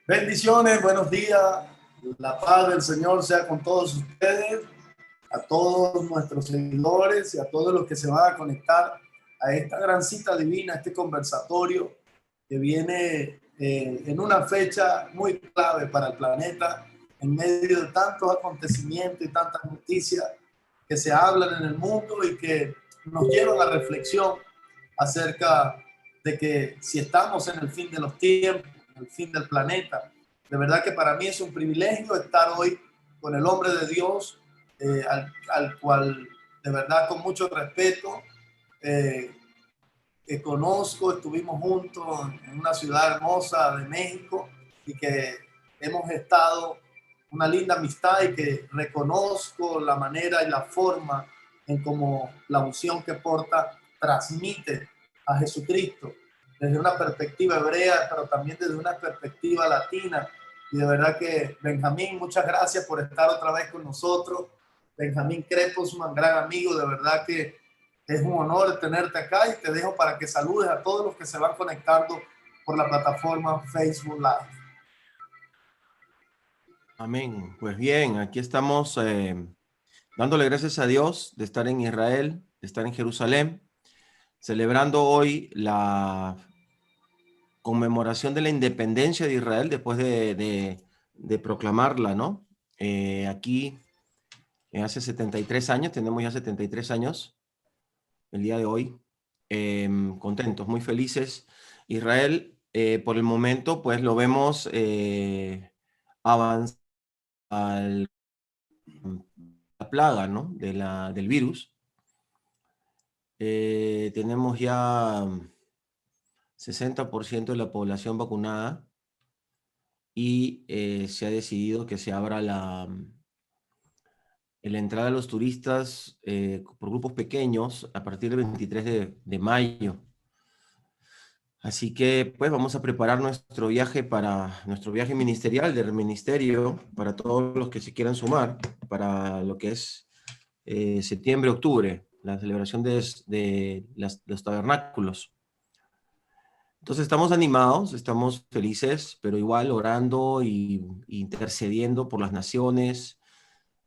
Bendiciones, buenos días. La paz del Señor sea con todos ustedes, a todos nuestros seguidores y a todos los que se van a conectar a esta gran cita divina, este conversatorio que viene en una fecha muy clave para el planeta, en medio de tantos acontecimientos y tantas noticias que se hablan en el mundo y que nos llevan a reflexión acerca de que si estamos en el fin de los tiempos, en el fin del planeta. De verdad que para mí es un privilegio estar hoy con el hombre de Dios, al cual de verdad con mucho respeto eh, que conozco, estuvimos juntos en una ciudad hermosa de México y que hemos estado una linda amistad y que reconozco la manera y la forma en cómo la unción que porta transmite a Jesucristo desde una perspectiva hebrea, pero también desde una perspectiva latina. Y de verdad que Benjamín, muchas gracias por estar otra vez con nosotros. Benjamín Crepo es un gran amigo, de verdad que es un honor tenerte acá y te dejo para que saludes a todos los que se van conectando por la plataforma Facebook Live. Amén. Pues bien, aquí estamos dándole gracias a Dios de estar en Israel, de estar en Jerusalén, celebrando hoy la conmemoración de la independencia de Israel después de proclamarla, ¿no? Aquí, hace 73 años, tenemos ya 73 años, el día de hoy, contentos, muy felices. Israel, por el momento, pues lo vemos avanzar al la plaga, ¿no? Del virus. Tenemos ya 60% de la población vacunada y se ha decidido que se abra la entrada de los turistas por grupos pequeños a partir del 23 de mayo. Así que pues vamos a preparar nuestro viaje ministerial del ministerio para todos los que se quieran sumar para lo que es septiembre-octubre, la celebración de los tabernáculos. Entonces estamos animados, estamos felices, pero igual orando y intercediendo por las naciones,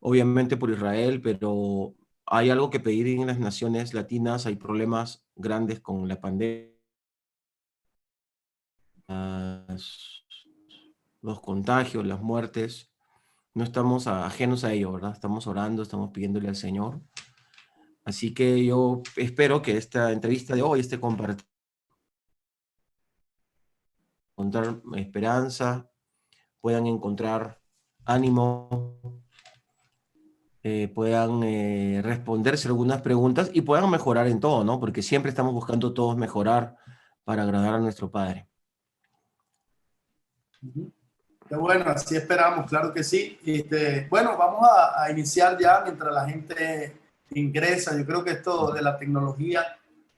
obviamente por Israel, pero hay algo que pedir en las naciones latinas, hay problemas grandes con la pandemia, los contagios, las muertes. No estamos ajenos a ello, ¿verdad? Estamos orando, estamos pidiéndole al Señor. Así que yo espero que esta entrevista de hoy, este compartir, encontrar esperanza, puedan encontrar ánimo, puedan responderse algunas preguntas y puedan mejorar en todo, ¿no? Porque siempre estamos buscando todos mejorar para agradar a nuestro Padre. Qué bueno, así esperamos, claro que sí. Bueno, vamos a iniciar ya mientras la gente ingresa. Yo creo que esto de la tecnología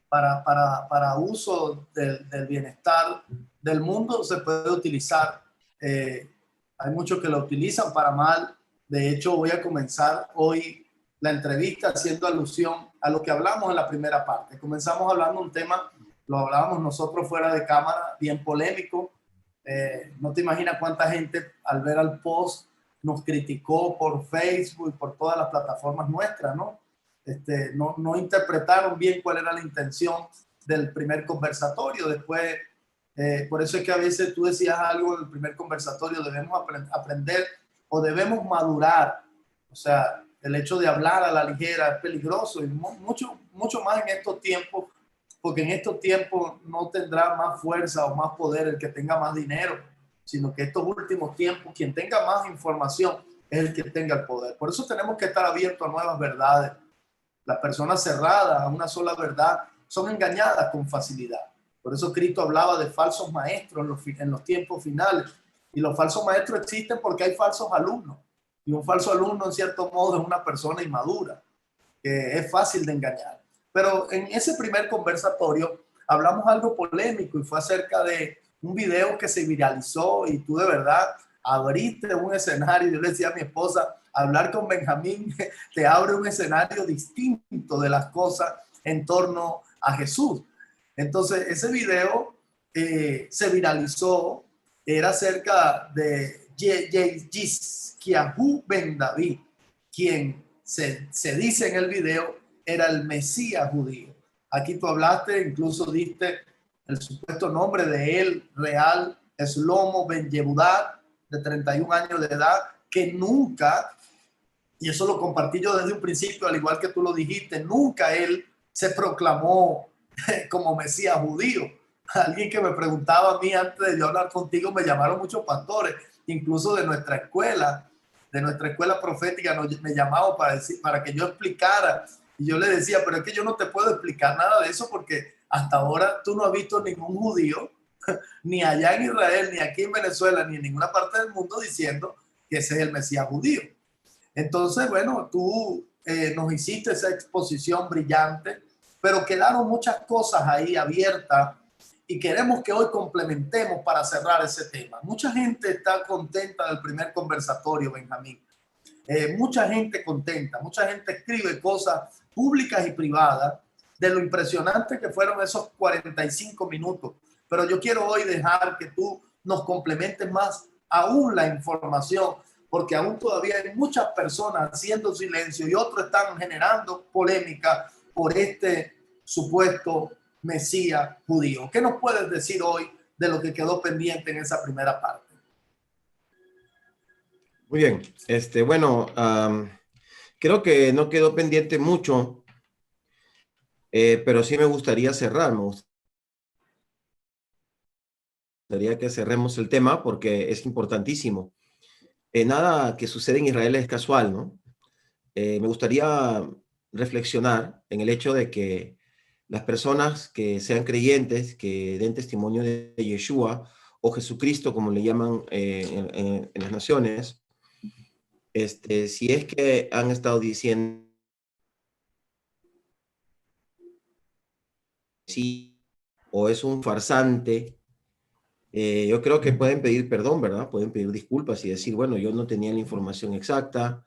para uso del bienestar del mundo se puede utilizar. Hay muchos que lo utilizan para mal. De hecho, voy a comenzar hoy la entrevista haciendo alusión a lo que hablamos en la primera parte. Comenzamos hablando un tema, lo hablábamos nosotros fuera de cámara, bien polémico. No te imaginas cuánta gente al ver al post nos criticó por Facebook y por todas las plataformas nuestras, ¿no? No interpretaron bien cuál era la intención del primer conversatorio. Después, por eso es que a veces tú decías algo en el primer conversatorio, debemos aprender o debemos madurar. O sea, el hecho de hablar a la ligera es peligroso y mucho más en estos tiempos, porque en estos tiempos no tendrá más fuerza o más poder el que tenga más dinero, sino que estos últimos tiempos quien tenga más información es el que tenga el poder. Por eso tenemos que estar abiertos a nuevas verdades. Las personas cerradas a una sola verdad son engañadas con facilidad. Por eso Cristo hablaba de falsos maestros en los tiempos finales. Y los falsos maestros existen porque hay falsos alumnos. Y un falso alumno, en cierto modo, es una persona inmadura, que es fácil de engañar. Pero en ese primer conversatorio hablamos algo polémico y fue acerca de un video que se viralizó y tú de verdad abriste un escenario. Yo le decía a mi esposa, hablar con Benjamín te abre un escenario distinto de las cosas en torno a Jesús. Entonces ese video se viralizó era acerca de Yizkiyahu ben David, quien se dice en el video era el Mesías judío. Aquí tú hablaste, incluso diste el supuesto nombre de él real, Shlomo ben Yehudá, de 31 años de edad, que nunca, y eso lo compartí yo desde un principio, al igual que tú lo dijiste, nunca él se proclamó como Mesías judío. Alguien que me preguntaba a mí antes de yo hablar contigo, me llamaron muchos pastores, incluso de nuestra escuela profética, me llamaban para que yo explicara. Y yo le decía, pero es que yo no te puedo explicar nada de eso porque hasta ahora tú no has visto ningún judío, ni allá en Israel, ni aquí en Venezuela, ni en ninguna parte del mundo diciendo que ese es el Mesías judío. Entonces, bueno, tú nos hiciste esa exposición brillante, pero quedaron muchas cosas ahí abiertas y queremos que hoy complementemos para cerrar ese tema. Mucha gente está contenta del primer conversatorio, Benjamín. Mucha gente contenta, mucha gente escribe cosas públicas y privadas de lo impresionante que fueron esos 45 minutos. Pero yo quiero hoy dejar que tú nos complementes más aún la información, porque aún todavía hay muchas personas haciendo silencio y otros están generando polémica por este supuesto Mesías judío. ¿Qué nos puedes decir hoy de lo que quedó pendiente en esa primera parte? Muy bien. Bueno, creo que no quedó pendiente mucho, pero sí me gustaría cerrar. Me gustaría que cerremos el tema porque es importantísimo. Nada que sucede en Israel es casual, ¿no? Me gustaría reflexionar en el hecho de que las personas que sean creyentes, que den testimonio de Yeshua o Jesucristo, como le llaman en las naciones, si es que han estado diciendo sí o es un farsante, yo creo que pueden pedir perdón, ¿verdad? Pueden pedir disculpas y decir, bueno, yo no tenía la información exacta,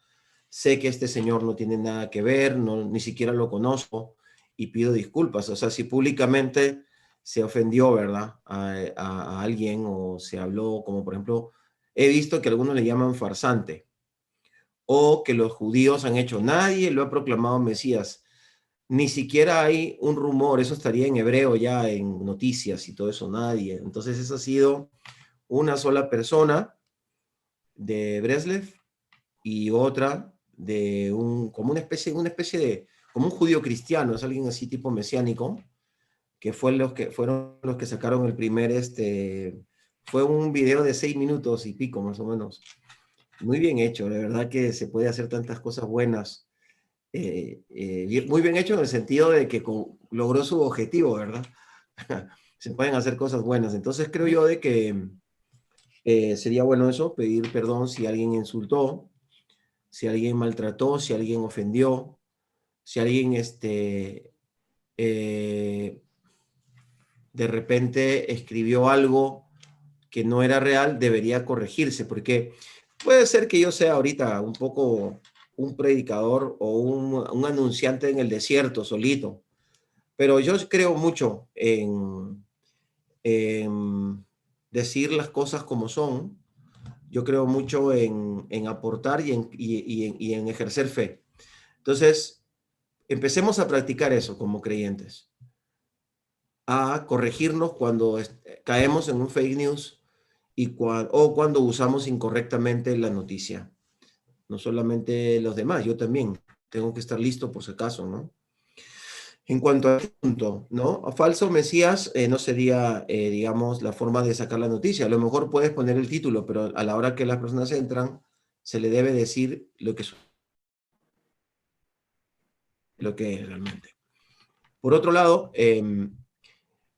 sé que este señor no tiene nada que ver, no, ni siquiera lo conozco y pido disculpas. O sea, si públicamente se ofendió, ¿verdad? A alguien o se habló, como por ejemplo, he visto que algunos le llaman farsante o que los judíos han hecho, nadie lo ha proclamado Mesías. Ni siquiera hay un rumor, eso estaría en hebreo ya en noticias y todo eso, nadie. Entonces esa ha sido una sola persona de Breslev y otra de como una especie de, como un judío cristiano, es alguien así tipo mesiánico, que fueron los que sacaron el primer, fue un video de 6 minutos y pico más o menos. Muy bien hecho, de verdad que se puede hacer tantas cosas buenas. Muy bien hecho en el sentido de que logró su objetivo, ¿verdad? Se pueden hacer cosas buenas. Entonces creo yo de que sería bueno eso, pedir perdón si alguien insultó, si alguien maltrató, si alguien ofendió, si alguien de repente escribió algo que no era real, debería corregirse, porque puede ser que yo sea ahorita un poco un predicador o un anunciante en el desierto solito, pero yo creo mucho en decir las cosas como son. Yo creo mucho en aportar y en ejercer fe. Entonces, empecemos a practicar eso como creyentes, a corregirnos cuando caemos en un fake news o cuando usamos incorrectamente la noticia. No solamente los demás, yo también tengo que estar listo por si acaso, ¿no? En cuanto al punto, ¿no? A falso Mesías no sería, digamos, la forma de sacar la noticia. A lo mejor puedes poner el título, pero a la hora que las personas entran, se le debe decir lo que es realmente. Por otro lado,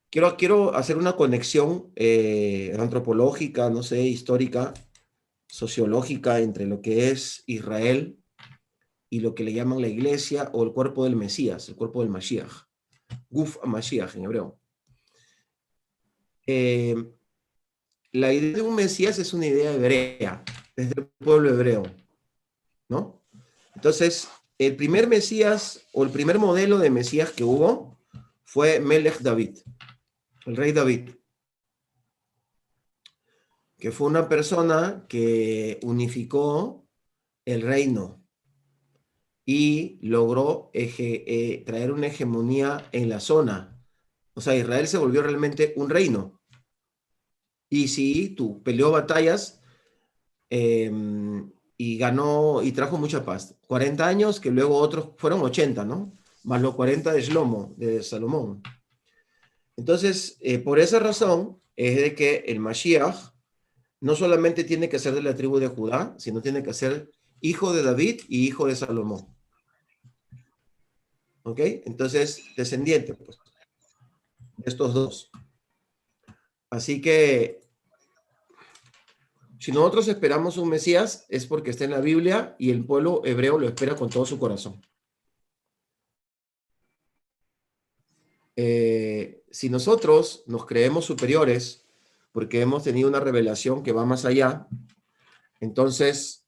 quiero hacer una conexión antropológica, no sé, histórica, sociológica entre lo que es Israel y lo que le llaman la iglesia o el cuerpo del Mesías, el cuerpo del Mashiach. Guf Mashiach en hebreo. La idea de un Mesías es una idea hebrea, desde el pueblo hebreo, ¿no? Entonces, el primer Mesías o el primer modelo de Mesías que hubo fue Melech David, el rey David, que fue una persona que unificó el reino y logró traer una hegemonía en la zona. O sea, Israel se volvió realmente un reino. Y sí, tú peleó batallas eh, y ganó y trajo mucha paz. 40 años, que luego otros fueron 80, ¿no? Más los 40 de Shlomo, de Salomón. Entonces, por esa razón es de que el Mashiach no solamente tiene que ser de la tribu de Judá, sino tiene que ser hijo de David y hijo de Salomón. ¿Ok? Entonces, descendiente, pues, de estos dos. Así que, si nosotros esperamos un Mesías, es porque está en la Biblia y el pueblo hebreo lo espera con todo su corazón. Si nosotros nos creemos superiores porque hemos tenido una revelación que va más allá, entonces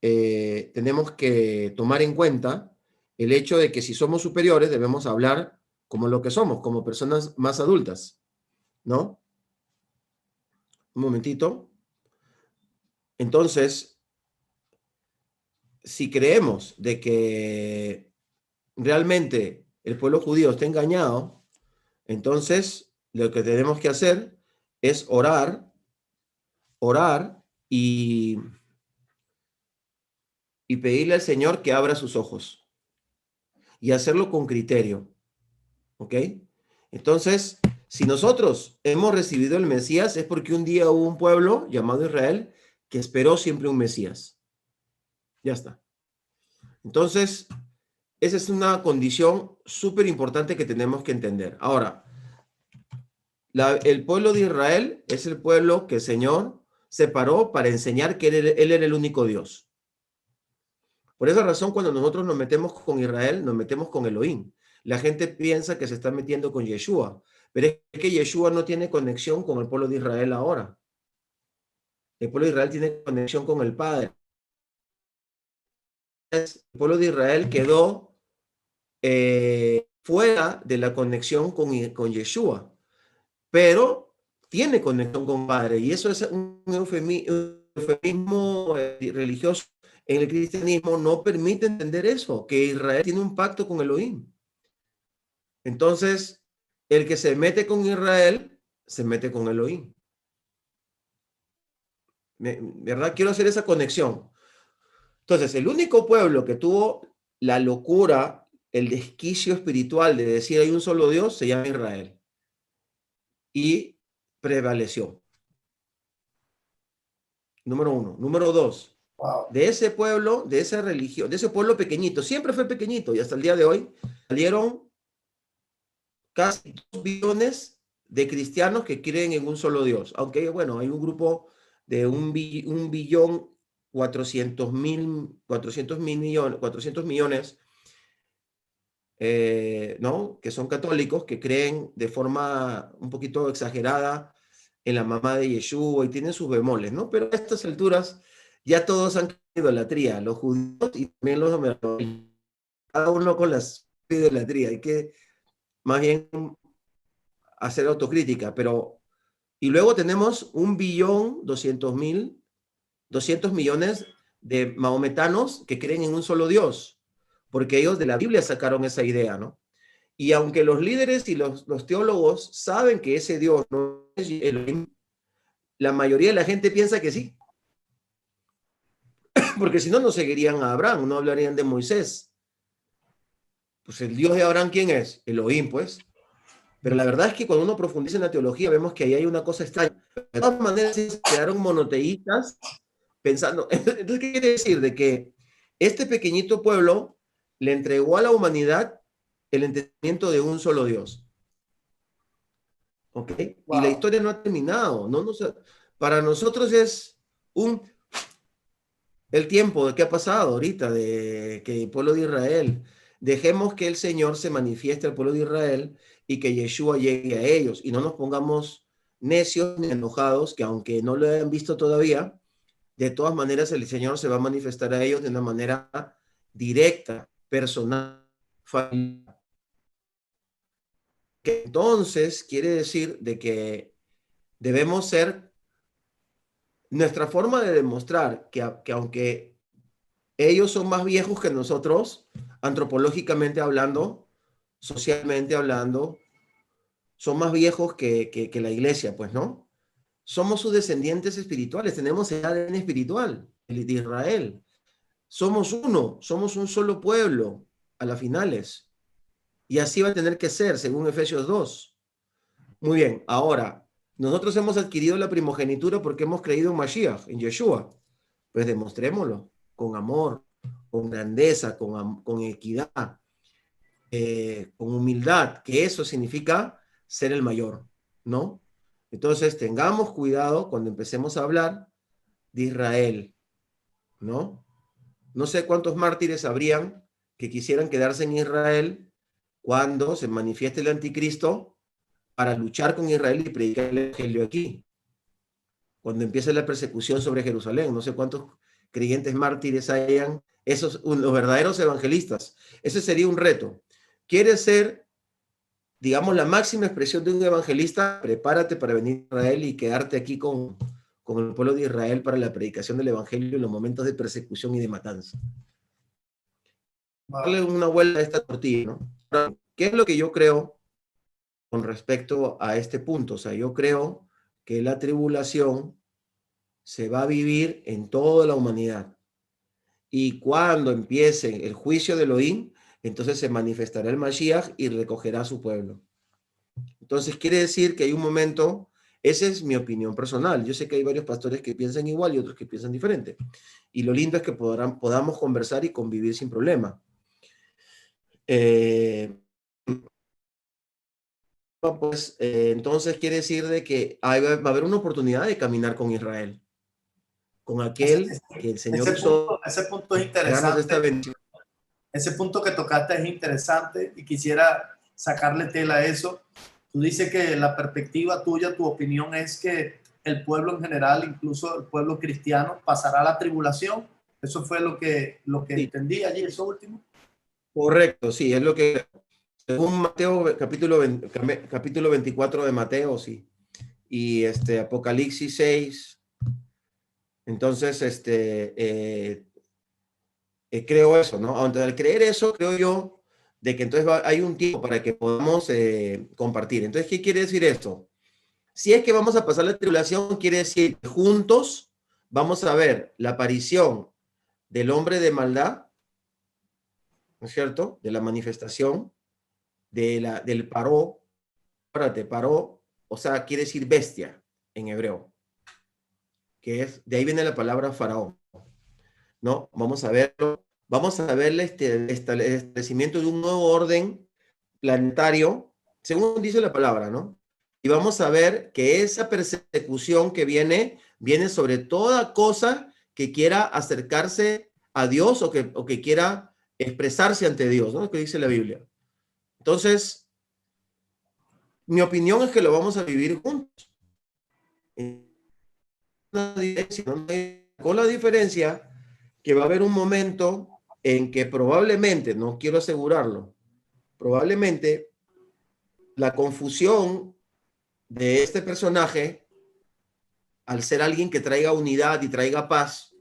tenemos que tomar en cuenta el hecho de que si somos superiores debemos hablar como lo que somos, como personas más adultas, ¿no? Un momentito. Entonces, si creemos de que realmente el pueblo judío está engañado, entonces lo que tenemos que hacer es orar y, y pedirle al Señor que abra sus ojos y hacerlo con criterio, ¿ok? Entonces, si nosotros hemos recibido el Mesías es porque un día hubo un pueblo llamado Israel que esperó siempre un Mesías. Ya está. Entonces, esa es una condición súper importante que tenemos que entender. Ahora, el pueblo de Israel es el pueblo que el Señor separó para enseñar que él era el único Dios. Por esa razón, cuando nosotros nos metemos con Israel, nos metemos con Elohim. La gente piensa que se está metiendo con Yeshua, pero es que Yeshua no tiene conexión con el pueblo de Israel ahora. El pueblo de Israel tiene conexión con el Padre. El pueblo de Israel quedó fuera de la conexión con Yeshua, pero tiene conexión con el Padre, y eso es un eufemismo religioso. En el cristianismo no permite entender eso, que Israel tiene un pacto con Elohim. Entonces, el que se mete con Israel, se mete con Elohim. ¿Verdad? Quiero hacer esa conexión. Entonces, el único pueblo que tuvo la locura, el desquicio espiritual de decir hay un solo Dios, se llama Israel. Y prevaleció. Número uno. Número dos. Wow. De ese pueblo, de esa religión, de ese pueblo pequeñito, siempre fue pequeñito y hasta el día de hoy salieron casi 2 billones de cristianos que creen en un solo Dios. Aunque, bueno, hay un grupo de 1,4 millones, 400 millones, ¿no? Que son católicos, que creen de forma un poquito exagerada en la mamá de Yeshua y tienen sus bemoles, ¿no? Pero a estas alturas ya todos han caído en idolatría, los judíos y también los hombres, cada uno con las idolatría. Hay que más bien hacer autocrítica, pero y luego tenemos 1,2 millones de maometanos que creen en un solo Dios, porque ellos de la Biblia sacaron esa idea, ¿no? Y aunque los líderes y los teólogos saben que ese Dios no es Elohim, la mayoría de la gente piensa que sí, porque si no, no seguirían a Abraham, no hablarían de Moisés. Pues el Dios de Abraham, ¿quién es? Elohim, pues. Pero la verdad es que cuando uno profundiza en la teología, vemos que ahí hay una cosa extraña. De todas maneras, se quedaron monoteístas pensando. Entonces, ¿qué quiere decir? De que este pequeñito pueblo le entregó a la humanidad el entendimiento de un solo Dios. ¿Ok? Y la Wow. historia no ha terminado. Para nosotros es el tiempo de que ha pasado ahorita, de que el pueblo de Israel, dejemos que el Señor se manifieste al pueblo de Israel y que Yeshua llegue a ellos y no nos pongamos necios ni enojados, que aunque no lo hayan visto todavía, de todas maneras el Señor se va a manifestar a ellos de una manera directa, personal, familiar. Que entonces quiere decir de que debemos ser nuestra forma de demostrar que aunque ellos son más viejos que nosotros, antropológicamente hablando, socialmente hablando, son más viejos que la iglesia, pues, ¿no? Somos sus descendientes espirituales, tenemos el ADN espiritual el de Israel. Somos uno, somos un solo pueblo a las finales. Y así va a tener que ser, según Efesios 2. Muy bien, ahora, nosotros hemos adquirido la primogenitura porque hemos creído en Mashiach, en Yeshua. Pues demostrémoslo, con amor, con grandeza, con equidad, con humildad, que eso significa ser el mayor, ¿no? Entonces, tengamos cuidado cuando empecemos a hablar de Israel, ¿no? No sé cuántos mártires habrían que quisieran quedarse en Israel cuando se manifieste el anticristo para luchar con Israel y predicar el evangelio aquí. Cuando empiece la persecución sobre Jerusalén, no sé cuántos creyentes mártires hayan, esos, los verdaderos evangelistas. Ese sería un reto. ¿Quieres ser, digamos, la máxima expresión de un evangelista? Prepárate para venir a Israel y quedarte aquí con el pueblo de Israel para la predicación del evangelio en los momentos de persecución y de matanza. Darle una vuelta a esta tortilla, ¿no? ¿Qué es lo que yo creo con respecto a este punto? O sea, yo creo que la tribulación se va a vivir en toda la humanidad. Y cuando empiece el juicio de Elohim, entonces se manifestará el Mashiach y recogerá a su pueblo. Entonces quiere decir que hay un momento, esa es mi opinión personal. Yo sé que hay varios pastores que piensan igual y otros que piensan diferente. Y lo lindo es que podamos conversar y convivir sin problema. Pues entonces quiere decir de que va a haber una oportunidad de caminar con Israel, con aquel que el Señor usó Ese punto es para darnos interesante. esta bendición. Ese punto que tocaste es interesante y quisiera sacarle tela a eso. Tú dices que la perspectiva tuya, tu opinión es que el pueblo en general, incluso el pueblo cristiano, pasará la tribulación. Eso fue lo que Sí, entendí allí, eso último. correcto, sí, es lo que, según Mateo, capítulo 24 de Mateo, sí, y Apocalipsis 6, entonces, creo eso, ¿no? Al creer eso, creo yo, de que entonces hay un tiempo para que podamos compartir. Entonces, ¿qué quiere decir esto? Si es que vamos a pasar la tribulación, quiere decir que juntos vamos a ver la aparición del hombre de maldad, ¿no es cierto? De la manifestación, del paró, párate, paró, o sea, quiere decir bestia en hebreo, que es, de ahí viene la palabra faraón, ¿no? Vamos a verlo, vamos a ver el establecimiento de un nuevo orden planetario, según dice la palabra, ¿no? Y vamos a ver que esa persecución que viene sobre toda cosa que quiera acercarse a Dios o que quiera expresarse ante Dios, ¿no? Es lo que dice la Biblia. Entonces, mi opinión es que lo vamos a vivir juntos. Con la diferencia que va a haber un momento en que probablemente, no quiero asegurarlo, probablemente la confusión de este personaje, al ser alguien que traiga unidad y traiga paz,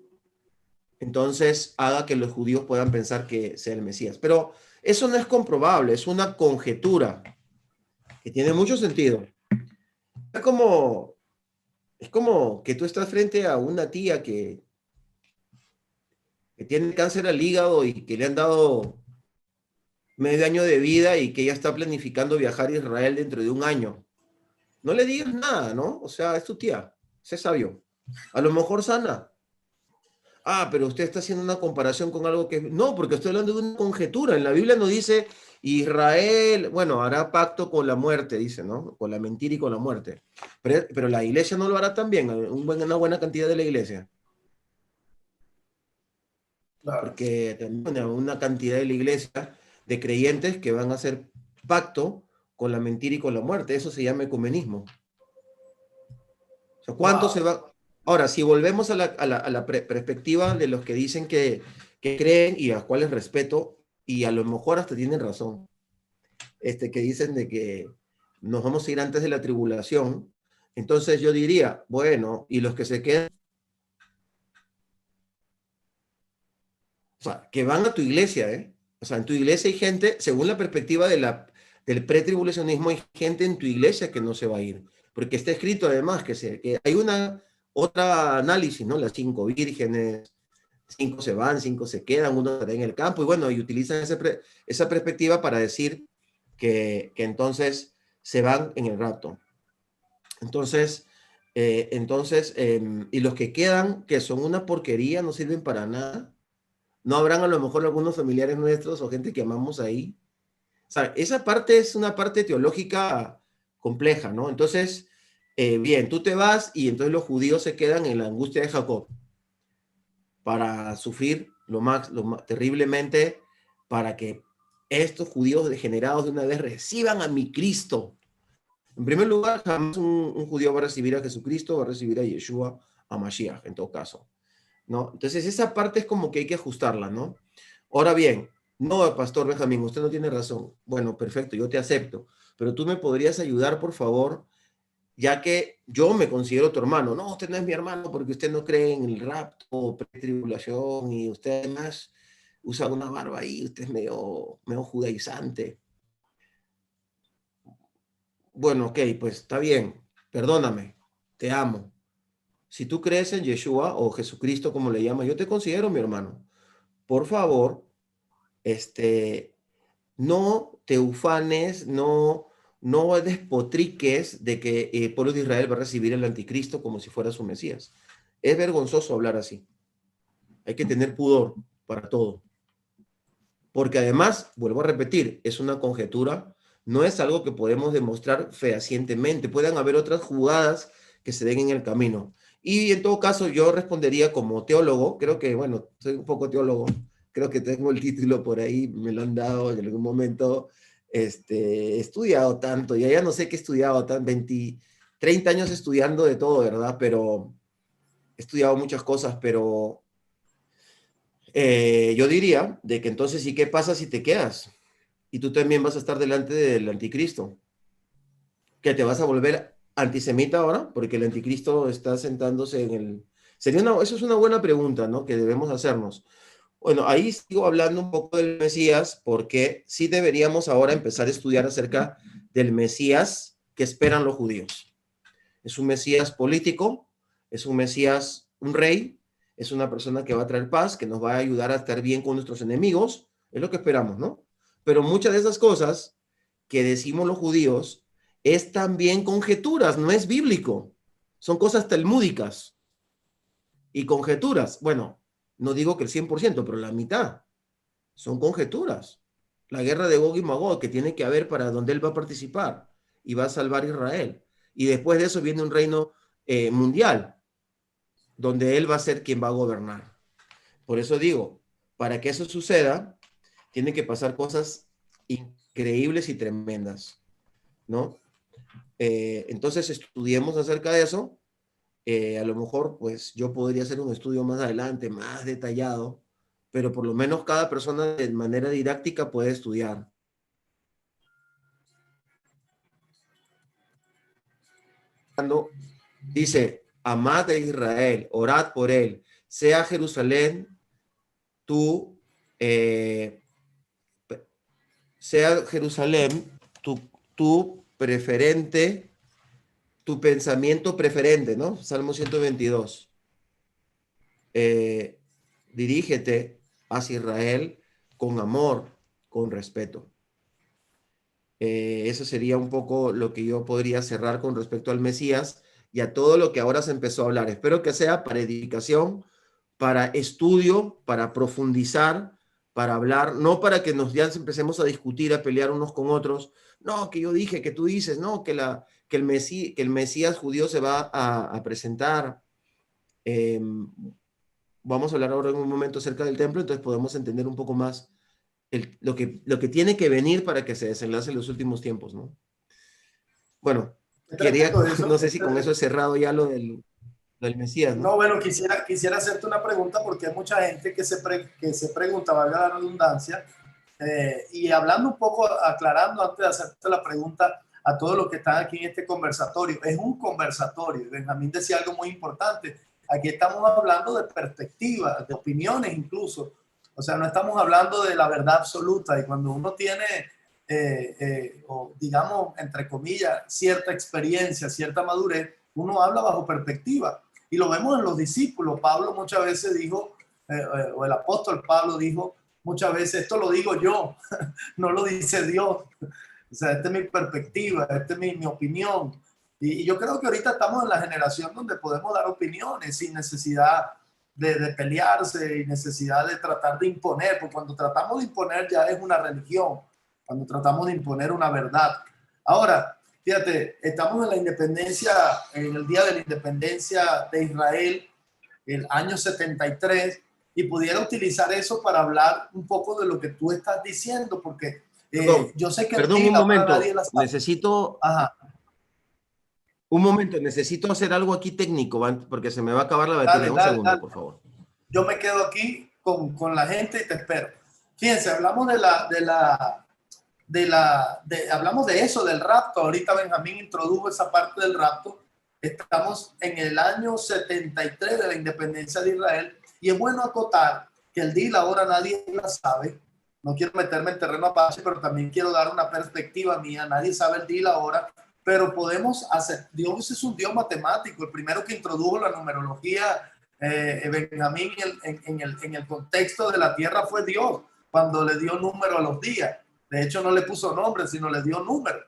entonces haga que los judíos puedan pensar que sea el Mesías. Pero eso no es comprobable, es una conjetura que tiene mucho sentido. Es como, es como que tú estás frente a una tía que tiene cáncer al hígado y que le han dado medio año de vida y que ella está planificando viajar a Israel dentro de un año. No le digas nada, ¿no? O sea, es tu tía, sé sabio. A lo mejor sana. Ah, pero usted está haciendo una comparación con algo que... No, porque estoy hablando de una conjetura. En la Biblia no dice Israel, bueno, hará pacto con la muerte, dice, ¿no? Con la mentira y con la muerte. Pero la iglesia no lo hará también, una buena cantidad de la iglesia. Claro. Porque también hay una cantidad de la iglesia de creyentes que van a hacer pacto con la mentira y con la muerte. Eso se llama ecumenismo. O sea, ¿cuánto se Wow. va? Ahora, si volvemos a la perspectiva de los que dicen que creen y a los cuales respeto, y a lo mejor hasta tienen razón, que dicen de que nos vamos a ir antes de la tribulación, entonces yo diría, bueno, y los que se quedan sea, que van a tu iglesia, ¿eh? O sea, en tu iglesia hay gente, según la perspectiva del pretribulacionismo, hay gente en tu iglesia que no se va a ir. Porque está escrito además que hay otra análisis, ¿no? Las 5 vírgenes, 5 se van, 5 se quedan, uno está en el campo, y bueno, y utilizan esa perspectiva para decir que entonces se van en el rapto. Y los que quedan, que son una porquería, no sirven para nada. No habrán a lo mejor algunos familiares nuestros o gente que amamos ahí. O sea, esa parte es una parte teológica compleja, ¿no? Entonces, bien, tú te vas y entonces los judíos se quedan en la angustia de Jacob para sufrir lo más terriblemente, para que estos judíos degenerados de una vez reciban a mi Cristo. En primer lugar, jamás un judío va a recibir a Jesucristo, va a recibir a Yeshua, a Mashiach, en todo caso, ¿no? Entonces, esa parte es como que hay que ajustarla, ¿no? Ahora bien, no, Pastor Benjamín, usted no tiene razón. Bueno, perfecto, yo te acepto, pero tú me podrías ayudar, por favor, ya que yo me considero tu hermano. No, usted no es mi hermano porque usted no cree en el rapto o pretribulación y usted además usa una barba ahí, usted es medio judaizante. Bueno, ok, pues está bien, perdóname, te amo. Si tú crees en Yeshua o Jesucristo, como le llamas, yo te considero mi hermano. Por favor, no te ufanes, no despotriques de que el pueblo de Israel va a recibir el anticristo como si fuera su Mesías. Es vergonzoso hablar así. Hay que tener pudor para todo. Porque además, vuelvo a repetir, es una conjetura, no es algo que podemos demostrar fehacientemente. Pueden haber otras jugadas que se den en el camino. Y en todo caso, yo respondería como teólogo, creo que, bueno, soy un poco teólogo, creo que tengo el título por ahí, me lo han dado en algún momento, he estudiado tanto, ya no sé qué he estudiado, 30 años estudiando de todo, ¿verdad? Pero he estudiado muchas cosas, pero yo diría de que entonces sí, ¿qué pasa si te quedas? Y tú también vas a estar delante del anticristo. ¿Que te vas a volver antisemita ahora? Porque el anticristo está sentándose en el... Eso es una buena pregunta, ¿no? Que debemos hacernos. Bueno, ahí sigo hablando un poco del Mesías, porque sí deberíamos ahora empezar a estudiar acerca del Mesías que esperan los judíos. Es un Mesías político, es un Mesías, un rey, es una persona que va a traer paz, que nos va a ayudar a estar bien con nuestros enemigos, es lo que esperamos, ¿no? Pero muchas de esas cosas que decimos los judíos es también conjeturas, no es bíblico, son cosas talmúdicas y conjeturas. Bueno, no digo que el 100%, pero la mitad son conjeturas. La guerra de Gog y Magog que tiene que haber para donde él va a participar y va a salvar a Israel. Y después de eso viene un reino mundial, donde él va a ser quien va a gobernar. Por eso digo, para que eso suceda, tienen que pasar cosas increíbles y tremendas, ¿no? Entonces estudiemos acerca de eso. A lo mejor, pues yo podría hacer un estudio más adelante, más detallado, pero por lo menos cada persona de manera didáctica puede estudiar. Dice, amad a Israel, orad por él, sea Jerusalén tu, eh, sea Jerusalén tu preferente, tu pensamiento preferente, ¿no? Salmo 122. Dirígete hacia Israel con amor, con respeto. Eso sería un poco lo que yo podría cerrar con respecto al Mesías y a todo lo que ahora se empezó a hablar. Espero que sea para edificación, para estudio, para profundizar, para hablar, no para que nos ya empecemos a discutir, a pelear unos con otros. No, que yo dije, que tú dices, no, que el Mesías judío se va a presentar. Vamos a hablar ahora en un momento acerca del templo, entonces podemos entender un poco más lo que tiene que venir para que se desenlace en los últimos tiempos, ¿no? Bueno, Tremendo no eso. sé si con eso he cerrado ya lo del Mesías, ¿no? No, bueno, quisiera hacerte una pregunta porque hay mucha gente que se pregunta, valga la redundancia, y hablando un poco, aclarando antes de hacerte la pregunta a todos los que están aquí en este conversatorio. Es un conversatorio. Benjamín decía algo muy importante. Aquí estamos hablando de perspectivas, de opiniones incluso, O sea, no estamos hablando de la verdad absoluta. Y cuando uno tiene, o digamos, entre comillas, cierta experiencia, cierta madurez, uno habla bajo perspectiva. Y lo vemos en los discípulos. Pablo muchas veces dijo, o el apóstol Pablo dijo muchas veces, esto lo digo yo, no lo dice Dios. O sea, esta es mi perspectiva, esta es mi opinión. Y yo creo que ahorita estamos en la generación donde podemos dar opiniones sin necesidad de pelearse y necesidad de tratar de imponer, porque cuando tratamos de imponer ya es una religión, cuando tratamos de imponer una verdad. Ahora, fíjate, estamos en la independencia, en el día de la independencia de Israel, el año 73, y pudiera utilizar eso para hablar un poco de lo que tú estás diciendo, porque Perdón, yo sé que el perdón un DIL ahora momento. nadie la sabe. Necesito, Ajá, un momento, necesito hacer algo aquí técnico, porque se me va a acabar la dale, batería. Un dale, segundo, dale. por favor. Yo me quedo aquí con la gente y te espero. Fíjense, hablamos hablamos de eso, del rapto. Ahorita Benjamín introdujo esa parte del rapto. Estamos en el año 73 de la independencia de Israel y es bueno acotar que el DIL ahora nadie la sabe. No quiero meterme en terreno apache, pero también quiero dar una perspectiva mía. Nadie sabe el DIL ahora, pero podemos hacer. Dios es un Dios matemático. El primero que introdujo la numerología, Benjamín, en el contexto de la tierra fue Dios, cuando le dio número a los días. De hecho, no le puso nombre, sino le dio número.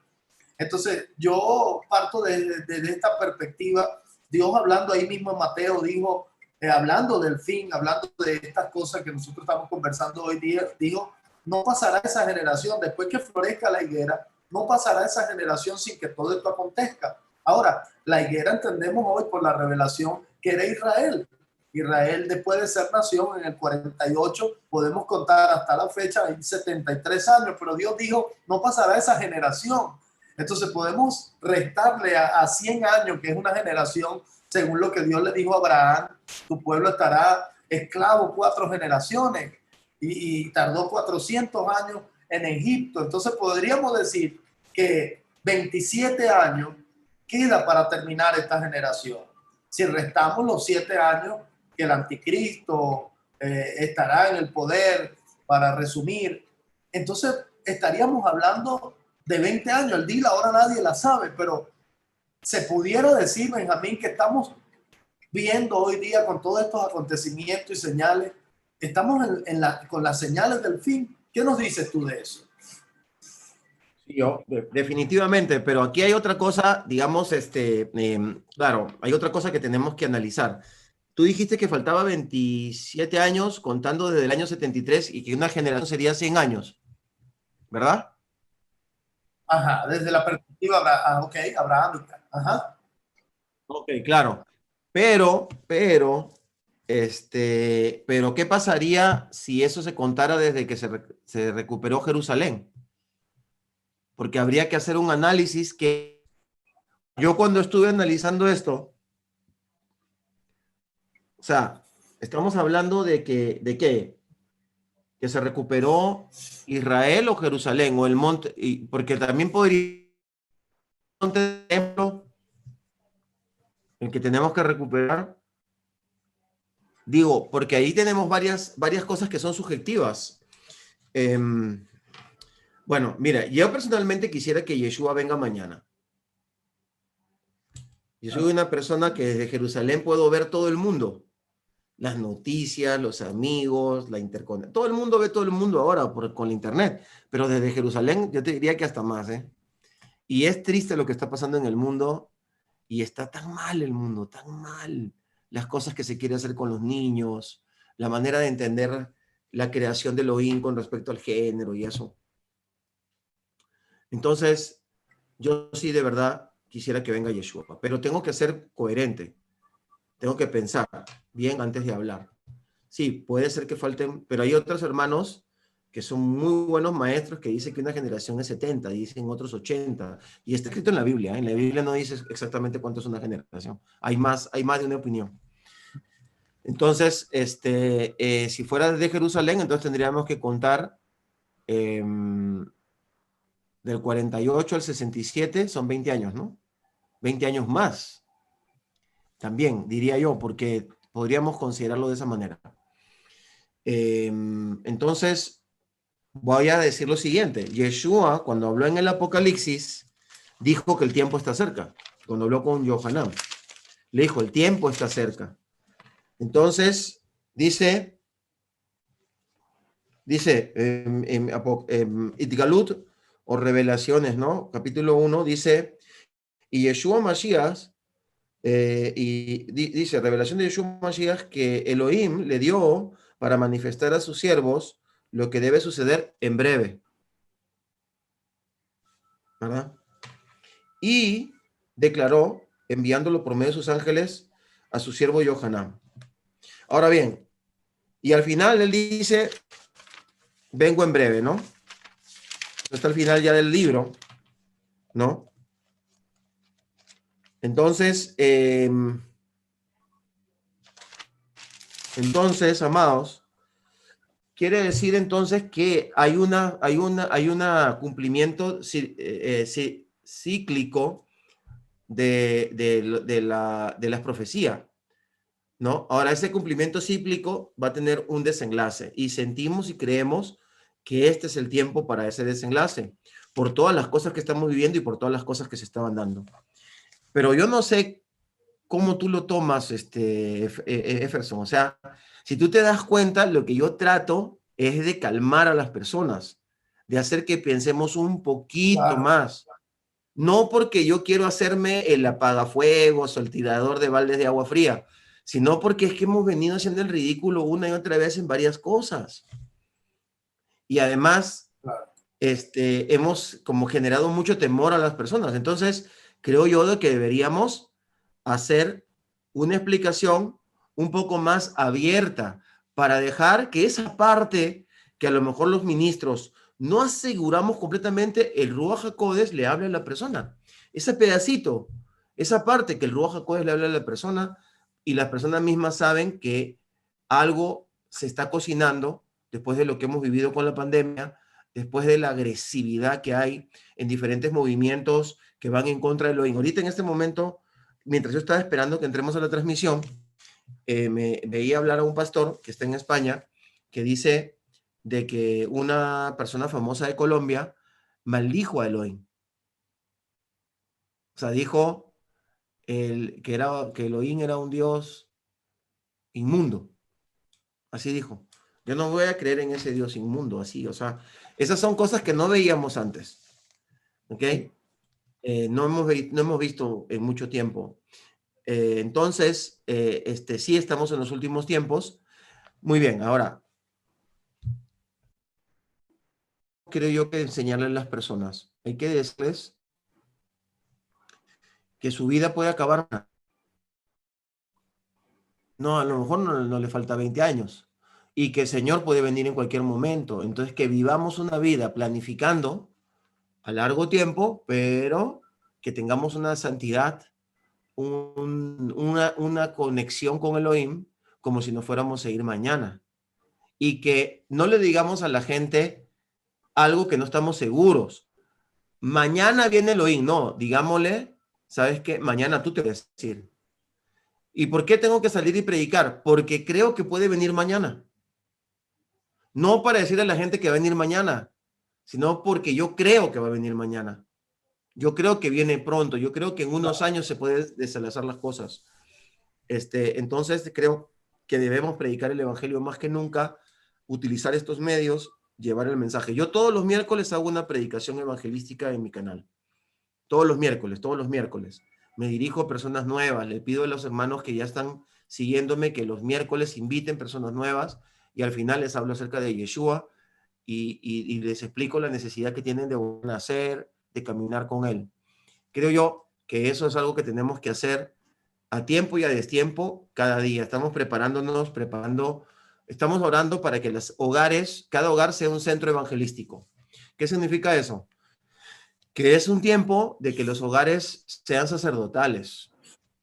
Entonces, yo parto de esta perspectiva. Dios hablando ahí mismo en Mateo dijo, hablando del fin, hablando de estas cosas que nosotros estamos conversando hoy día, dijo, no pasará esa generación, después que florezca la higuera, no pasará esa generación sin que todo esto acontezca. Ahora, la higuera entendemos hoy por la revelación que era Israel. Israel, después de ser nación en el 48, podemos contar hasta la fecha, hay 73 años, pero Dios dijo, no pasará esa generación. Entonces podemos restarle a 100 años, que es una generación, según lo que Dios le dijo a Abraham, tu pueblo estará esclavo 4 generaciones, y tardó 400 años en Egipto. Entonces podríamos decir que 27 años queda para terminar esta generación. Si restamos los 7 años que el anticristo estará en el poder, para resumir, entonces estaríamos hablando de 20 años. El DIL ahora nadie la sabe, pero se pudiera decir, Benjamín, que estamos viendo hoy día con todos estos acontecimientos y señales, estamos con las señales del fin. ¿Qué nos dices tú de eso? Yo, definitivamente, pero aquí hay otra cosa, digamos, claro, hay otra cosa que tenemos que analizar. Tú dijiste que faltaba 27 años contando desde el año 73 y que una generación sería 100 años, ¿verdad? Ajá, desde la perspectiva, ok, abrahámica. Ajá. Ok, claro. Pero, ¿qué pasaría si eso se contara desde que se recuperó Jerusalén? Porque habría que hacer un análisis que yo cuando estuve analizando esto, o sea, estamos hablando ¿de qué? Que se recuperó Israel o Jerusalén o el monte, porque también podría ser un templo el que tenemos que recuperar. Digo, porque ahí tenemos varias cosas que son subjetivas. Bueno, mira, yo personalmente quisiera que Yeshua venga mañana. Yo soy una persona que desde Jerusalén puedo ver todo el mundo. Las noticias, los amigos, la interconexión. Todo el mundo ve todo el mundo ahora con la internet. Pero desde Jerusalén yo te diría que hasta más, ¿eh? Y es triste lo que está pasando en el mundo. Y está tan mal el mundo, tan mal. Las cosas que se quiere hacer con los niños, la manera de entender la creación de Elohim con respecto al género y eso. Entonces, yo sí de verdad quisiera que venga Yeshua, pero tengo que ser coherente. Tengo que pensar bien antes de hablar. Sí, puede ser que falten, pero hay otros hermanos que son muy buenos maestros que dicen que una generación es 70, dicen otros 80, y está escrito en la Biblia, ¿eh? En la Biblia no dice exactamente cuánto es una generación. Hay más de una opinión. Entonces, si fuera de Jerusalén, entonces tendríamos que contar del 48 al 67, son 20 años, ¿no? 20 años más, también, diría yo, porque podríamos considerarlo de esa manera. Entonces, voy a decir lo siguiente. Yeshua, cuando habló en el Apocalipsis, dijo que el tiempo está cerca. Cuando habló con Yohanan, le dijo, el tiempo está cerca. Entonces, dice Itgalut o Revelaciones, ¿no? Capítulo 1, dice, y Yeshua Mashiach, dice, revelación de Yeshua Mashiach, que Elohim le dio para manifestar a sus siervos lo que debe suceder en breve, ¿verdad? Y declaró, enviándolo por medio de sus ángeles, a su siervo Yohanan. Ahora bien, y al final él dice, vengo en breve, ¿no? Hasta el final ya del libro, ¿no? Entonces, amados, quiere decir entonces que hay una cumplimiento cíclico de las profecías, ¿no? Ahora, ese cumplimiento cíclico va a tener un desenlace y sentimos y creemos que este es el tiempo para ese desenlace, por todas las cosas que estamos viviendo y por todas las cosas que se estaban dando. Pero yo no sé cómo tú lo tomas, Jefferson. O sea, si tú te das cuenta, lo que yo trato es de calmar a las personas, de hacer que pensemos un poquito Claro, más. No porque yo quiero hacerme el apagafuegos o el tirador de baldes de agua fría, sino porque es que hemos venido haciendo el ridículo una y otra vez en varias cosas. Y además, claro. hemos como generado mucho temor a las personas. Entonces, creo yo de que deberíamos hacer una explicación un poco más abierta para dejar que esa parte que a lo mejor los ministros no aseguramos completamente, el Ruach HaKodesh le hable a la persona. Ese pedacito, esa parte que el Ruach HaKodesh le habla a la persona y las personas mismas saben que algo se está cocinando después de lo que hemos vivido con la pandemia, después de la agresividad que hay en diferentes movimientos que van en contra de lo. Ahorita en este momento, mientras yo estaba esperando que entremos a la transmisión, me veía hablar a un pastor que está en España que dice de que una persona famosa de Colombia maldijo a Elohim. O sea, dijo que Elohim era un Dios inmundo. Así dijo. Yo no voy a creer en ese Dios inmundo, así. O sea, esas son cosas que no veíamos antes. ¿Ok? No hemos visto en mucho tiempo. Entonces, sí estamos en los últimos tiempos. Muy bien, ahora, creo yo que enseñarles a las personas, hay que decirles que su vida puede acabar. No, a lo mejor no le falta 20 años y que el Señor puede venir en cualquier momento. Entonces, que vivamos una vida planificando a largo tiempo, pero que tengamos una santidad, una conexión con Elohim, como si no fuéramos a ir mañana. Y que no le digamos a la gente algo que no estamos seguros. Mañana viene Elohim, no, digámosle, ¿sabes qué? Mañana tú te vas a decir. ¿Y por qué tengo que salir y predicar? Porque creo que puede venir mañana. No para decirle a la gente que va a venir mañana, sino porque yo creo que va a venir mañana. Yo creo que viene pronto. Yo creo que en unos años se pueden desalazar las cosas. Entonces creo que debemos predicar el evangelio más que nunca, utilizar estos medios, llevar el mensaje. Yo todos los miércoles hago una predicación evangelística en mi canal. Todos los miércoles. Me dirijo a personas nuevas. Le pido a los hermanos que ya están siguiéndome que los miércoles inviten personas nuevas y al final les hablo acerca de Yeshua y les explico la necesidad que tienen de nacer, de caminar con él. Creo yo que eso es algo que tenemos que hacer a tiempo y a destiempo cada día. Estamos estamos orando para que los hogares, cada hogar sea un centro evangelístico. ¿Qué significa eso? Que es un tiempo de que los hogares sean sacerdotales,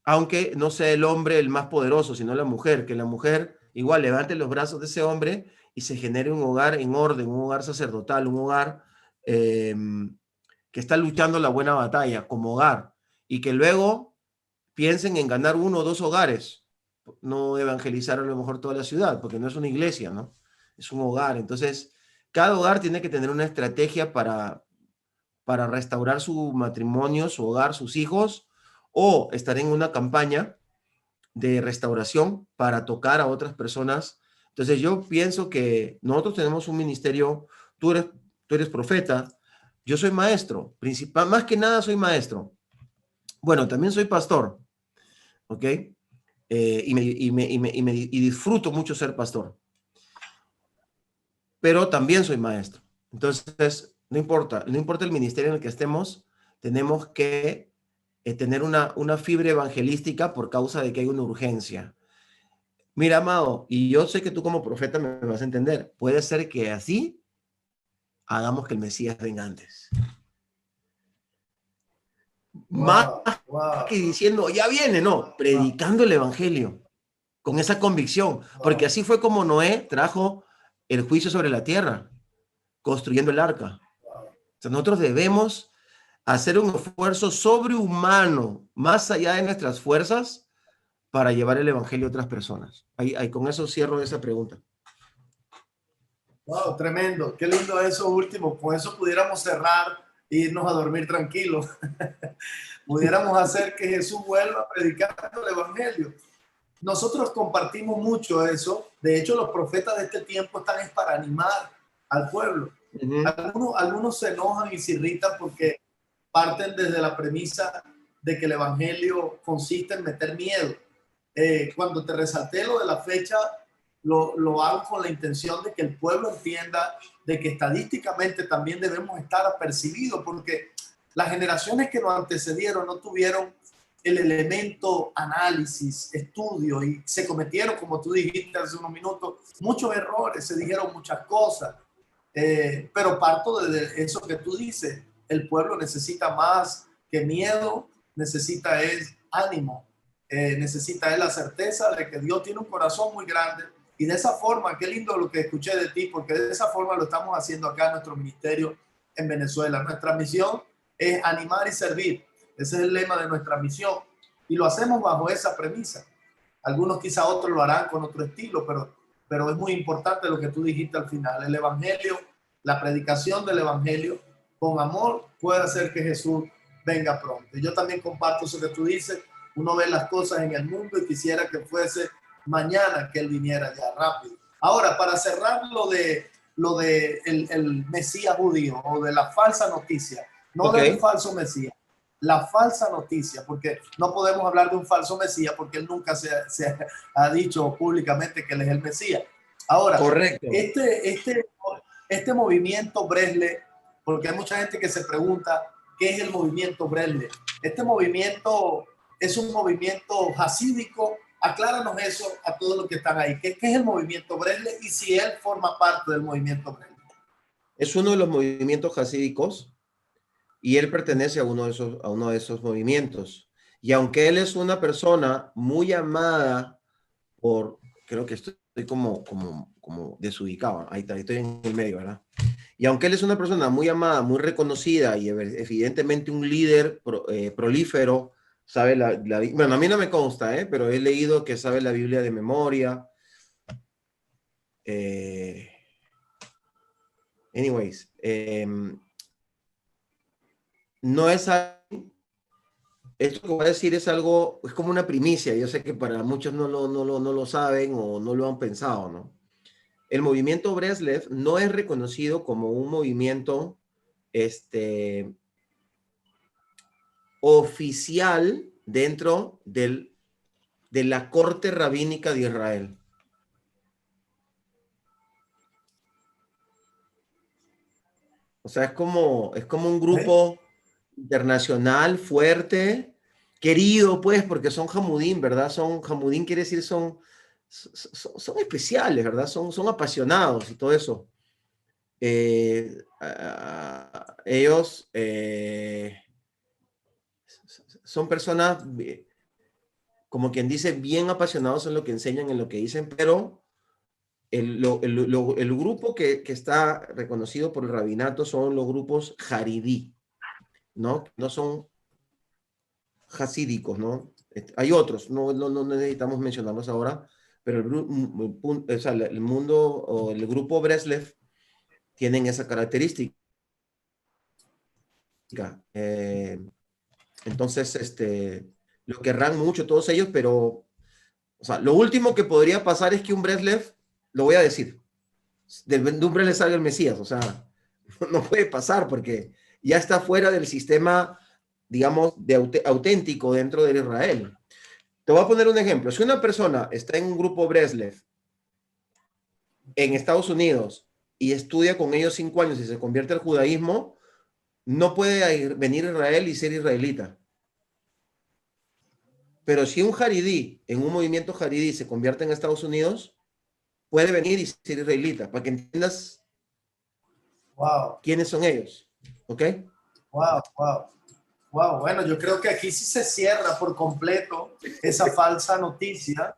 aunque no sea el hombre el más poderoso, sino la mujer, que la mujer igual levante los brazos de ese hombre y se genere un hogar en orden, un hogar sacerdotal, un hogar eh, que está luchando la buena batalla como hogar y que luego piensen en ganar uno o dos hogares, no evangelizar a lo mejor toda la ciudad, porque no es una iglesia, ¿no? es un hogar. Entonces, cada hogar tiene que tener una estrategia para restaurar su matrimonio, su hogar, sus hijos, o estar en una campaña de restauración para tocar a otras personas. Entonces yo pienso que nosotros tenemos un ministerio, tú eres profeta, yo soy maestro, principal, más que nada soy maestro. Bueno, también soy pastor, ¿ok? Y disfruto mucho ser pastor, pero también soy maestro. Entonces, no importa el ministerio en el que estemos, tenemos que tener una fibra evangelística por causa de que hay una urgencia. Mira, Amado, y yo sé que tú como profeta me vas a entender, puede ser que así hagamos que el Mesías venga antes. Más Wow, wow, que diciendo, ya viene, no, wow, predicando el Evangelio con esa convicción, porque wow. así fue como Noé trajo el juicio sobre la tierra, construyendo el arca. O sea, nosotros debemos hacer un esfuerzo sobrehumano, más allá de nuestras fuerzas, para llevar el Evangelio a otras personas. Ahí con eso cierro esa pregunta. Wow, tremendo. Qué lindo eso último. Con eso pudiéramos cerrar e irnos a dormir tranquilos. Pudiéramos hacer que Jesús vuelva predicando el Evangelio. Nosotros compartimos mucho eso. De hecho, los profetas de este tiempo están es para animar al pueblo. Algunos se enojan y se irritan porque parten desde la premisa de que el Evangelio consiste en meter miedo. Cuando te resalté lo de la fecha, lo hago con la intención de que el pueblo entienda de que estadísticamente también debemos estar apercibidos, porque las generaciones que nos antecedieron no tuvieron el elemento análisis, estudio, y se cometieron, como tú dijiste hace unos minutos, muchos errores, se dijeron muchas cosas, pero parto de eso que tú dices, el pueblo necesita más que miedo, necesita es ánimo, necesita es la certeza de que Dios tiene un corazón muy grande, y de esa forma, qué lindo lo que escuché de ti, porque de esa forma lo estamos haciendo acá en nuestro ministerio en Venezuela. Nuestra misión es animar y servir. Ese es el lema de nuestra misión y lo hacemos bajo esa premisa. Algunos quizá otros lo harán con otro estilo, pero es muy importante lo que tú dijiste al final. El Evangelio, la predicación del Evangelio con amor puede hacer que Jesús venga pronto. Y yo también comparto eso que tú dices. Uno ve las cosas en el mundo y quisiera que fuese mañana que Él viniera ya rápido. Ahora, para cerrar lo de el Mesías judío o de la falsa noticia, no Ok. del falso Mesías, la falsa noticia, porque no podemos hablar de un falso Mesías porque él nunca se ha dicho públicamente que él es el Mesías. Ahora, Correcto. este movimiento Bresle, porque hay mucha gente que se pregunta qué es el movimiento Bresle. Este movimiento es un movimiento hasídico. Acláranos eso a todos los que están ahí. ¿Qué es el movimiento Bresle y si él forma parte del movimiento Bresle? Es uno de los movimientos hasídicos y él pertenece a uno de esos movimientos. Y aunque él es una persona muy amada por, creo que estoy como desubicado, ahí está, estoy en el medio, ¿verdad? Y aunque él es una persona muy amada, muy reconocida y evidentemente un líder prolífero, sabe bueno, a mí no me consta, pero he leído que sabe la Biblia de memoria. Anyways, no es esto que voy a decir es algo, es como una primicia. Yo sé que para muchos no lo saben o no lo han pensado, ¿no? El movimiento Breslev no es reconocido como un movimiento oficial dentro de la corte rabínica de Israel. O sea, es como un ¿Eh? grupo internacional fuerte, querido, pues, porque son jamudín, ¿verdad? Jamudín quiere decir son especiales, ¿verdad? Son apasionados y todo eso. Ellos son personas, como quien dice, bien apasionados en lo que enseñan, en lo que dicen, pero el grupo que está reconocido por el rabinato son los grupos Haridí, ¿no? No son hasídicos, ¿no? Hay otros, no necesitamos mencionarlos ahora, pero o sea, el mundo o el grupo Breslev tienen esa característica. Entonces, lo querrán mucho todos ellos, pero, o sea, lo último que podría pasar es que un Breslev, lo voy a decir, de un Breslev salga el Mesías, o sea, no puede pasar porque ya está fuera del sistema, digamos, auténtico dentro de Israel. Te voy a poner un ejemplo. Si una persona está en un grupo Breslev en Estados Unidos y estudia con ellos 5 años y se convierte al judaísmo, no puede venir a Israel y ser israelita. Pero si un jaridí, en un movimiento jaridí, se convierte en Estados Unidos, puede venir y ser israelita, para que entiendas Wow, quiénes son ellos. ¿Ok? wow, wow. Wow, bueno, yo creo que aquí sí se cierra por completo esa falsa noticia.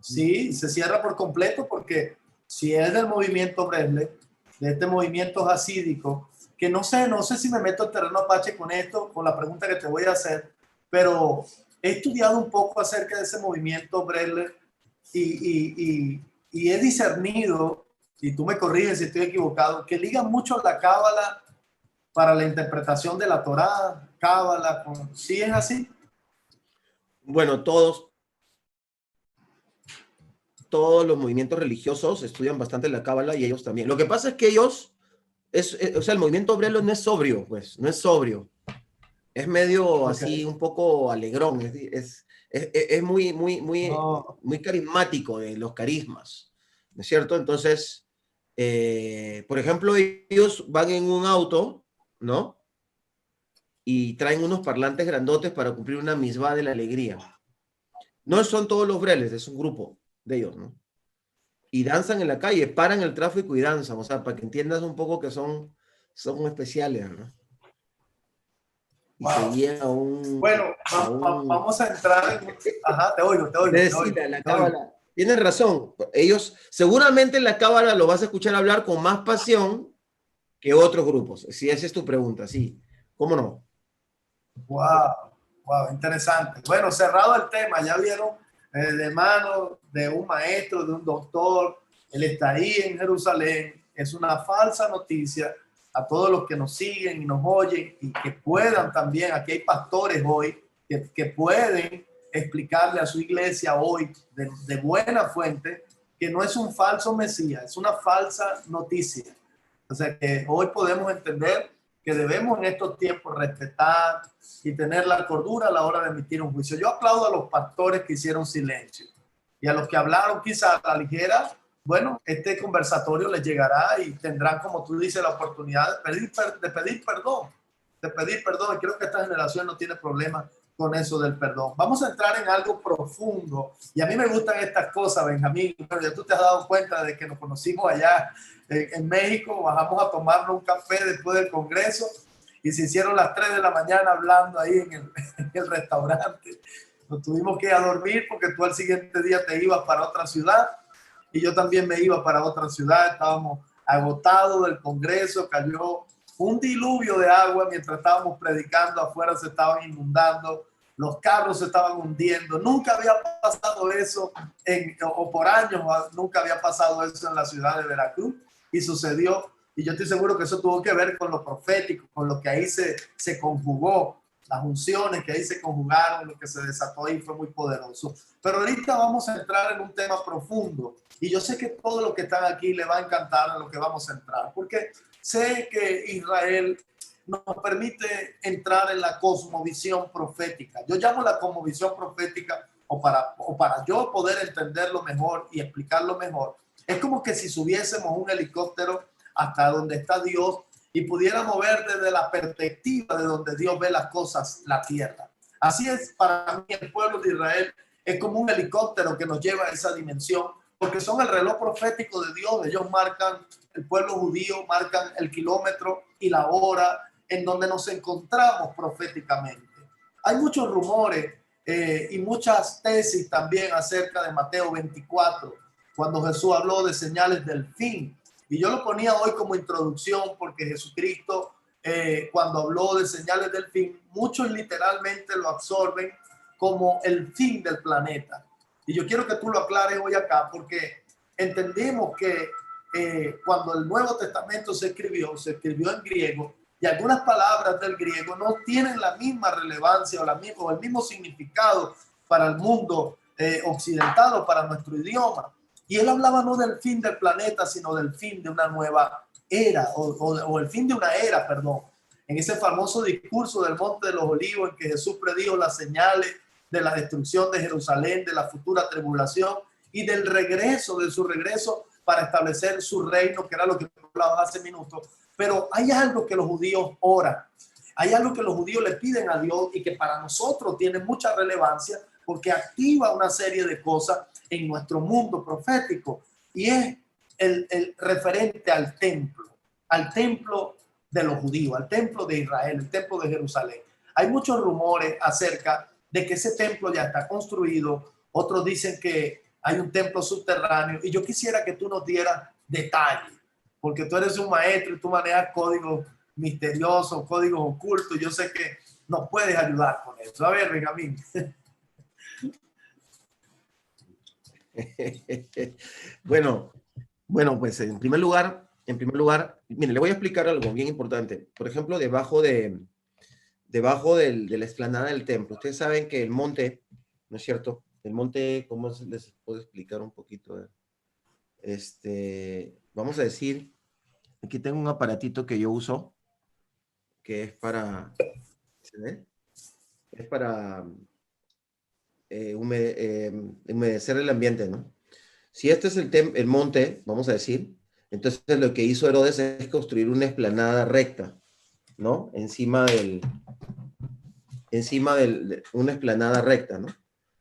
Sí, se cierra por completo porque si es del movimiento Breslev, de este movimiento hasídico, que no sé si me meto en terreno apache con esto, con la pregunta que te voy a hacer, pero he estudiado un poco acerca de ese movimiento Breslev y he discernido, y tú me corriges si estoy equivocado, que ligan mucho la cábala para la interpretación de la Torá, cábala, ¿sí es así? Bueno, todos los movimientos religiosos estudian bastante la cábala y ellos también. Lo que pasa es que ellos, o sea, el movimiento obrero no es sobrio, pues, no es sobrio. Es medio Ok. así, un poco alegrón, es muy, muy, muy, No, muy carismático de los carismas, ¿no es cierto? Entonces, por ejemplo, ellos van en un auto, ¿no? Y traen unos parlantes grandotes para cumplir una misbah de la alegría. No son todos los breles, es un grupo de ellos, ¿no? Y danzan en la calle, paran el tráfico y danzan, o sea, para que entiendas un poco que son especiales, ¿no? Y se wow. guían Bueno, a un vamos a entrar en... Ajá, te oigo, te oigo, te Ustedes sí, oigo, la te oigo. cábala. Tienes razón. Ellos, seguramente en la cábala lo vas a escuchar hablar con más pasión que otros grupos. Si esa es tu pregunta, sí. ¿Cómo no? Wow, wow, interesante. Bueno, cerrado el tema, ya vieron de mano de un maestro, de un doctor, él está ahí en Jerusalén, es una falsa noticia a todos los que nos siguen y nos oyen y que puedan también, aquí hay pastores hoy que pueden explicarle a su iglesia hoy de buena fuente que no es un falso Mesías, es una falsa noticia. O sea que hoy podemos entender que debemos en estos tiempos respetar y tener la cordura a la hora de emitir un juicio. Yo aplaudo a los pastores que hicieron silencio y a los que hablaron quizá a la ligera. Bueno, este conversatorio les llegará y tendrán, como tú dices, la oportunidad de pedir perdón, de pedir perdón. Y creo que esta generación no tiene problema con eso del perdón. Vamos a entrar en algo profundo y a mí me gustan estas cosas, Benjamín. Bueno, ya tú te has dado cuenta de que nos conocimos allá en México, bajamos a tomarnos un café después del Congreso y se hicieron las 3 de la mañana hablando ahí en el restaurante. Nos tuvimos que ir a dormir porque tú al siguiente día te ibas para otra ciudad y yo también me iba para otra ciudad. Estábamos agotados del Congreso, cayó un diluvio de agua mientras estábamos predicando, afuera se estaban inundando, los carros se estaban hundiendo. Nunca había pasado eso, o por años, nunca había pasado eso en la ciudad de Veracruz y sucedió. Y yo estoy seguro que eso tuvo que ver con lo profético, con lo que ahí se conjugó, las unciones que ahí se conjugaron, lo que se desató ahí fue muy poderoso. Pero ahorita vamos a entrar en un tema profundo y yo sé que todos los que están aquí les va a encantar en lo que vamos a entrar, porque sé que Israel nos permite entrar en la cosmovisión profética. Yo llamo la cosmovisión profética, o para yo poder entenderlo mejor y explicarlo mejor, es como que si subiésemos un helicóptero hasta donde está Dios y pudiéramos ver desde la perspectiva de donde Dios ve las cosas, la tierra. Así es para mí el pueblo de Israel, es como un helicóptero que nos lleva a esa dimensión, porque son el reloj profético de Dios. Ellos marcan, el pueblo judío marcan el kilómetro y la hora en donde nos encontramos proféticamente. Hay muchos rumores y muchas tesis también acerca de Mateo 24, cuando Jesús habló de señales del fin. Y yo lo ponía hoy como introducción porque Jesucristo, cuando habló de señales del fin, muchos literalmente lo absorben como el fin del planeta. Y yo quiero que tú lo aclares hoy acá, porque entendemos que cuando el Nuevo Testamento se escribió en griego, y algunas palabras del griego no tienen la misma relevancia o el mismo significado para el mundo occidental o para nuestro idioma. Y él hablaba no del fin del planeta, sino del fin de una nueva era, o el fin de una era, perdón. En ese famoso discurso del Monte de los Olivos, en que Jesús predijo las señales de la destrucción de Jerusalén, de la futura tribulación y del regreso, de su regreso para establecer su reino, que era lo que hablabas hace minutos. Pero hay algo que los judíos oran, hay algo que los judíos le piden a Dios y que para nosotros tiene mucha relevancia porque activa una serie de cosas en nuestro mundo profético, y es el referente al templo de los judíos, al templo de Israel, el templo de Jerusalén. Hay muchos rumores acerca de que ese templo ya está construido, otros dicen que hay un templo subterráneo, y yo quisiera que tú nos dieras detalles, porque tú eres un maestro y tú manejas códigos misteriosos, códigos ocultos. Yo sé que nos puedes ayudar con eso. A ver, Benjamín. Bueno, pues en primer lugar, mire, le voy a explicar algo bien importante. Por ejemplo, debajo de la explanada del templo, ustedes saben que el monte, ¿no es cierto? El monte, ¿cómo les puedo explicar un poquito? Vamos a decir, aquí tengo un aparatito que yo uso, que es para, ¿se ve? Es para humedecer el ambiente, ¿no? Si este es el monte, vamos a decir, entonces lo que hizo Herodes es construir una explanada recta, ¿no? Encima de una explanada recta, ¿no?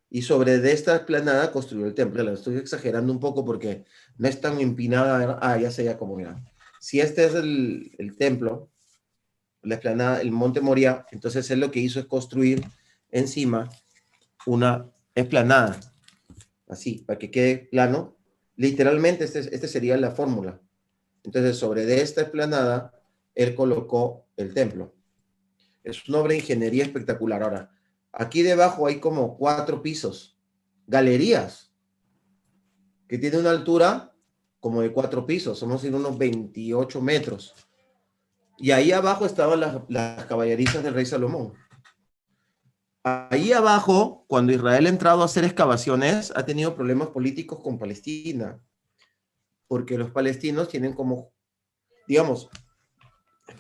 Y sobre de esta explanada construyó el templo. Lo estoy exagerando un poco porque no es tan empinada. Ah, ya sé ya cómo, mira. Si este es el templo, la explanada, el monte Moria, entonces él lo que hizo es construir encima una explanada, así, para que quede plano. Literalmente, este sería la fórmula. Entonces, sobre de esta explanada, él colocó el templo. Es una obra de ingeniería espectacular. Ahora, aquí debajo hay como 4 pisos, galerías, que tiene una altura como de 4 pisos, somos en unos 28 metros. Y ahí abajo estaban las caballerizas del rey Salomón. Ahí abajo, cuando Israel ha entrado a hacer excavaciones, ha tenido problemas políticos con Palestina, porque los palestinos tienen como, digamos,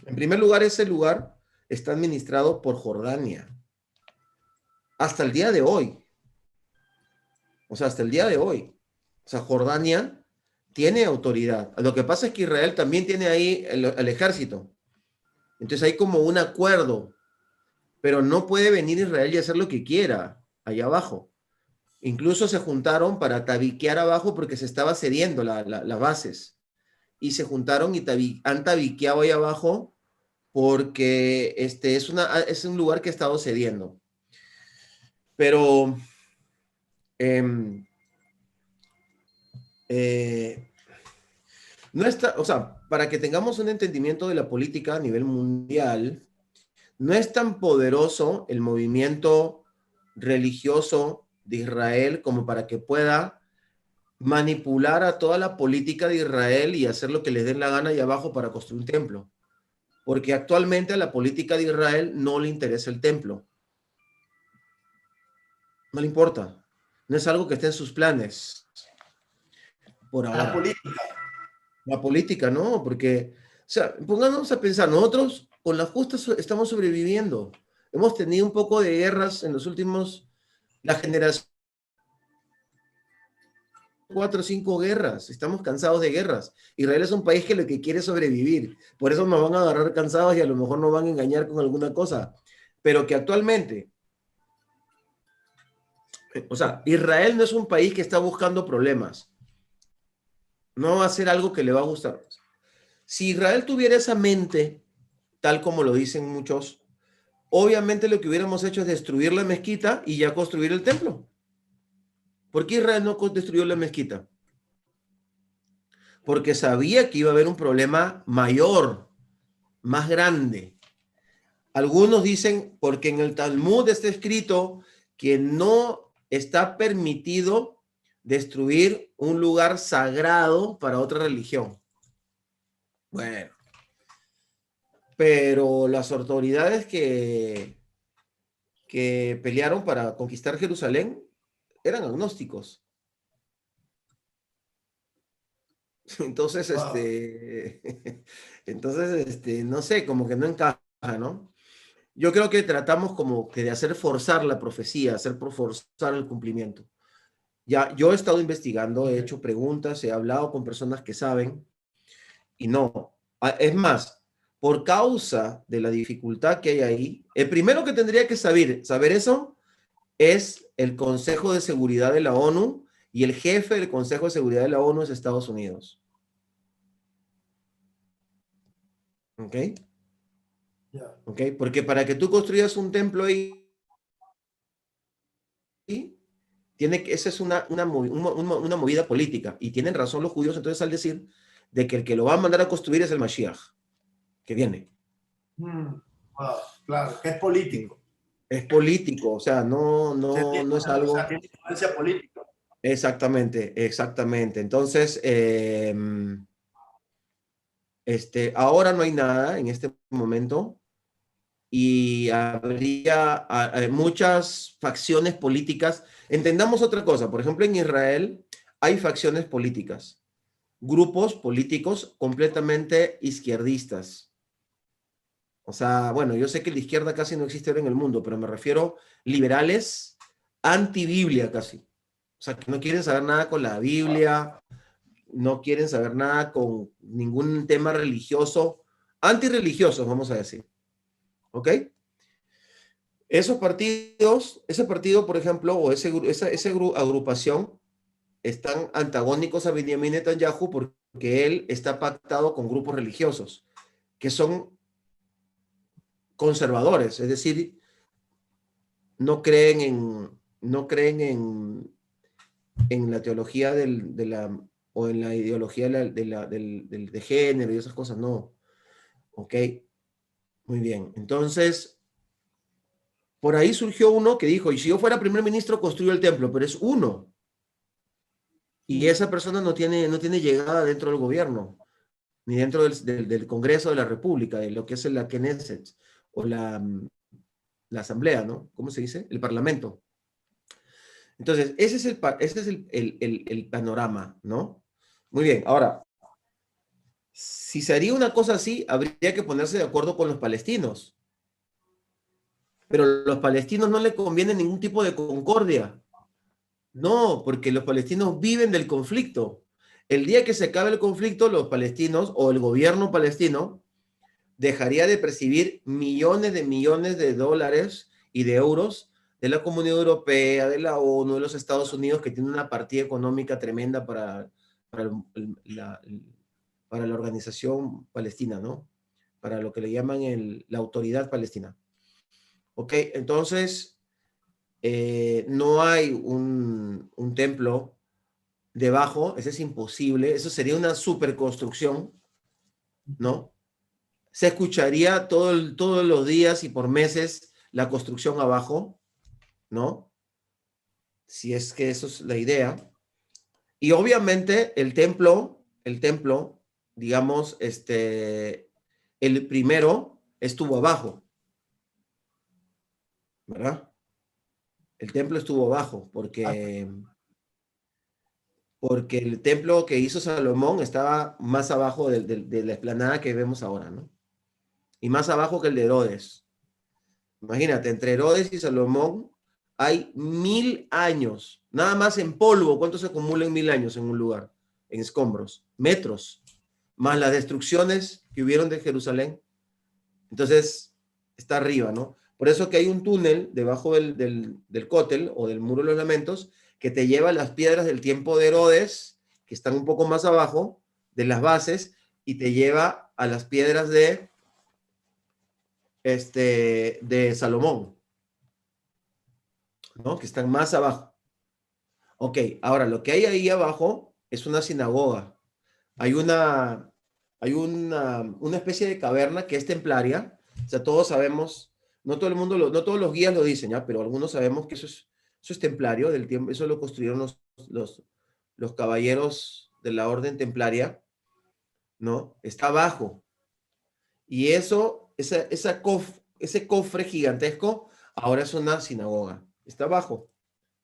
en primer lugar, ese lugar está administrado por Jordania. Hasta el día de hoy. O sea, hasta el día de hoy. O sea, Jordania tiene autoridad. Lo que pasa es que Israel también tiene ahí el ejército. Entonces hay como un acuerdo, pero no puede venir Israel y hacer lo que quiera allá abajo. Incluso se juntaron para tabiquear abajo porque se estaba cediendo las bases. Y se juntaron y han tabiqueado ahí abajo porque es un lugar que ha estado cediendo. Pero no está, o sea, para que tengamos un entendimiento de la política a nivel mundial, no es tan poderoso el movimiento religioso de Israel como para que pueda manipular a toda la política de Israel y hacer lo que les den la gana allá abajo para construir un templo. Porque actualmente a la política de Israel no le interesa el templo. No le importa. No es algo que esté en sus planes. Por ahora. La política. La política, no, porque, o sea, pongámonos a pensar, nosotros con la justa estamos sobreviviendo. Hemos tenido un poco de guerras en los últimos, la generación, 4 o 5 guerras. Estamos cansados de guerras. Israel es un país que lo que quiere es sobrevivir. Por eso nos van a agarrar cansados y a lo mejor nos van a engañar con alguna cosa. Pero que actualmente, o sea, Israel no es un país que está buscando problemas. No va a ser algo que le va a gustar. Si Israel tuviera esa mente, tal como lo dicen muchos, obviamente lo que hubiéramos hecho es destruir la mezquita y ya construir el templo. ¿Por qué Israel no destruyó la mezquita? Porque sabía que iba a haber un problema mayor, más grande. Algunos dicen porque en el Talmud está escrito que no está permitido destruir un lugar sagrado para otra religión. Bueno, pero las autoridades que pelearon para conquistar Jerusalén eran agnósticos. Entonces, Wow. no sé, como que no encaja, ¿no? Yo creo que tratamos como que de hacer forzar la profecía, forzar el cumplimiento. Ya, yo he estado investigando, he Ok. hecho preguntas, he hablado con personas que saben y no. Es más, por causa de la dificultad que hay ahí, el primero que tendría que saber eso es el Consejo de Seguridad de la ONU y el jefe del Consejo de Seguridad de la ONU es Estados Unidos. ¿Ok? Ya. ¿Ok? Porque para que tú construyas un templo ahí, esa es una movida política. Y tienen razón los judíos entonces al decir de que el que lo va a mandar a construir es el Mashiach, que viene. Wow. Claro, que es Sí. político. Es político, o sea, no es O sea, algo. tiene influencia política. Exactamente, exactamente. Entonces, ahora no hay nada en este momento y habría muchas facciones políticas. Entendamos otra cosa, por ejemplo, en Israel hay facciones políticas, grupos políticos completamente izquierdistas. O sea, bueno, yo sé que la izquierda casi no existe ahora en el mundo, pero me refiero liberales anti-Biblia casi. O sea, que no quieren saber nada con la Biblia, no quieren saber nada con ningún tema religioso, antirreligiosos, vamos a decir. ¿Ok? Esos partidos, ese partido, por ejemplo, o esa agrupación, están antagónicos a Benjamin Netanyahu porque él está pactado con grupos religiosos que son conservadores, es decir, no creen en la teología o en la ideología de género y esas cosas, no. Ok, muy bien. Entonces, por ahí surgió uno que dijo, y si yo fuera primer ministro, construyo el templo, pero es uno. Y esa persona no tiene llegada dentro del gobierno, ni dentro del Congreso de la República, de lo que es la Knesset, o la Asamblea, ¿no? ¿Cómo se dice? El Parlamento. Entonces, ese es el panorama, ¿no? Muy bien, ahora, si se haría una cosa así, habría que ponerse de acuerdo con los palestinos, pero a los palestinos no les conviene ningún tipo de concordia. No, porque los palestinos viven del conflicto. El día que se acabe el conflicto, los palestinos o el gobierno palestino dejaría de percibir millones de dólares y de euros de la Comunidad Europea, de la ONU, de los Estados Unidos, que tiene una partida económica tremenda para, para la organización palestina, ¿no? Para lo que le llaman la autoridad palestina. ¿Ok? Entonces, no hay un templo debajo, eso es imposible, eso sería una superconstrucción, ¿no? Se escucharía todos los días y por meses la construcción abajo, ¿no? Si es que eso es la idea. Y obviamente el templo, digamos, el primero estuvo abajo, ¿verdad? El templo estuvo abajo porque el templo que hizo Salomón estaba más abajo de la explanada que vemos ahora, ¿no? Y más abajo que el de Herodes. Imagínate, entre Herodes y Salomón hay 1000 años, nada más en polvo. ¿Cuánto se acumula en 1000 años en un lugar? En escombros, metros, más las destrucciones que hubieron de Jerusalén. Entonces, está arriba, ¿no? Por eso que hay un túnel debajo del cótel o del muro de los lamentos que te lleva a las piedras del tiempo de Herodes, que están un poco más abajo de las bases, y te lleva a las piedras de Salomón, ¿no? Que están más abajo. Ok, ahora lo que hay ahí abajo es una sinagoga. Hay una especie de caverna que es templaria. O sea, todos sabemos, no todo el mundo, no todos los guías lo dicen, ¿ya? Pero algunos sabemos que eso es templario del tiempo, eso lo construyeron los caballeros de la orden templaria, ¿no? Está abajo. Y eso, ese cofre gigantesco, ahora es una sinagoga. Está abajo.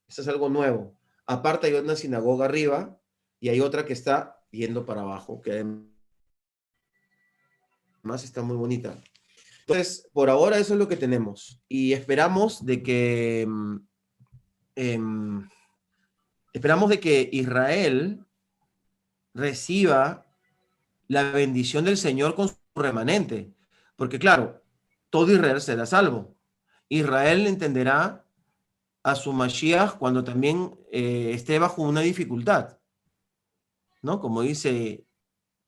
Eso es algo nuevo. Aparte hay una sinagoga arriba y hay otra que está yendo para abajo, que además está muy bonita. Entonces, por ahora eso es lo que tenemos. Y esperamos de que, esperamos de que Israel reciba la bendición del Señor con su remanente. Porque claro, todo Israel será salvo. Israel entenderá a su Mashiach cuando también esté bajo una dificultad, ¿no? Como dice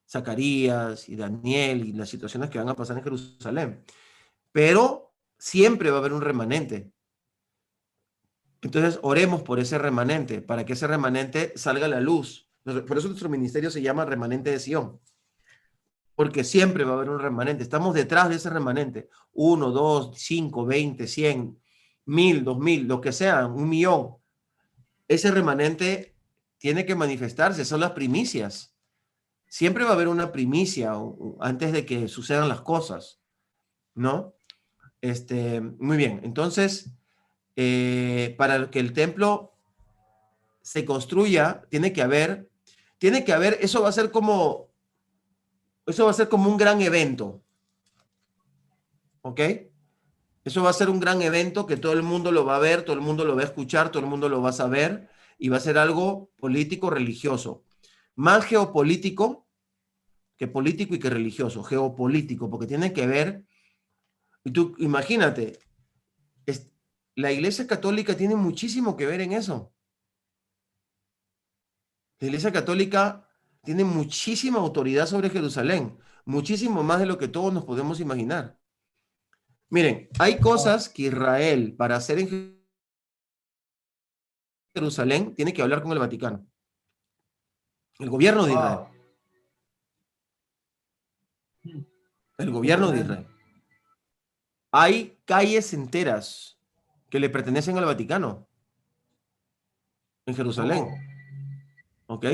Zacarías y Daniel y las situaciones que van a pasar en Jerusalén. Pero siempre va a haber un remanente. Entonces, oremos por ese remanente, para que ese remanente salga a la luz. Por eso nuestro ministerio se llama Remanente de Sion, porque siempre va a haber un remanente. Estamos detrás de ese remanente. 1, 2, 5, 20, 100, 1000, 2000, lo que sea, 1.000.000. Ese remanente tiene que manifestarse, son las primicias. Siempre va a haber una primicia antes de que sucedan las cosas, ¿no? Muy bien, entonces, para que el templo se construya, eso va a ser como un gran evento, ¿ok? Eso va a ser un gran evento que todo el mundo lo va a ver, todo el mundo lo va a escuchar, todo el mundo lo va a saber y va a ser algo político, religioso. Más geopolítico que político y que religioso, geopolítico, porque tiene que ver, y tú imagínate, la Iglesia Católica tiene muchísimo que ver en eso. La Iglesia Católica tiene muchísima autoridad sobre Jerusalén, muchísimo más de lo que todos nos podemos imaginar. Miren, hay cosas que Israel, para hacer en Jerusalén, tiene que hablar con el Vaticano, el gobierno de Israel. Wow. El Qué gobierno de tremendo. Israel. Hay calles enteras que le pertenecen al Vaticano en Oh, Jerusalén. ¿Ok?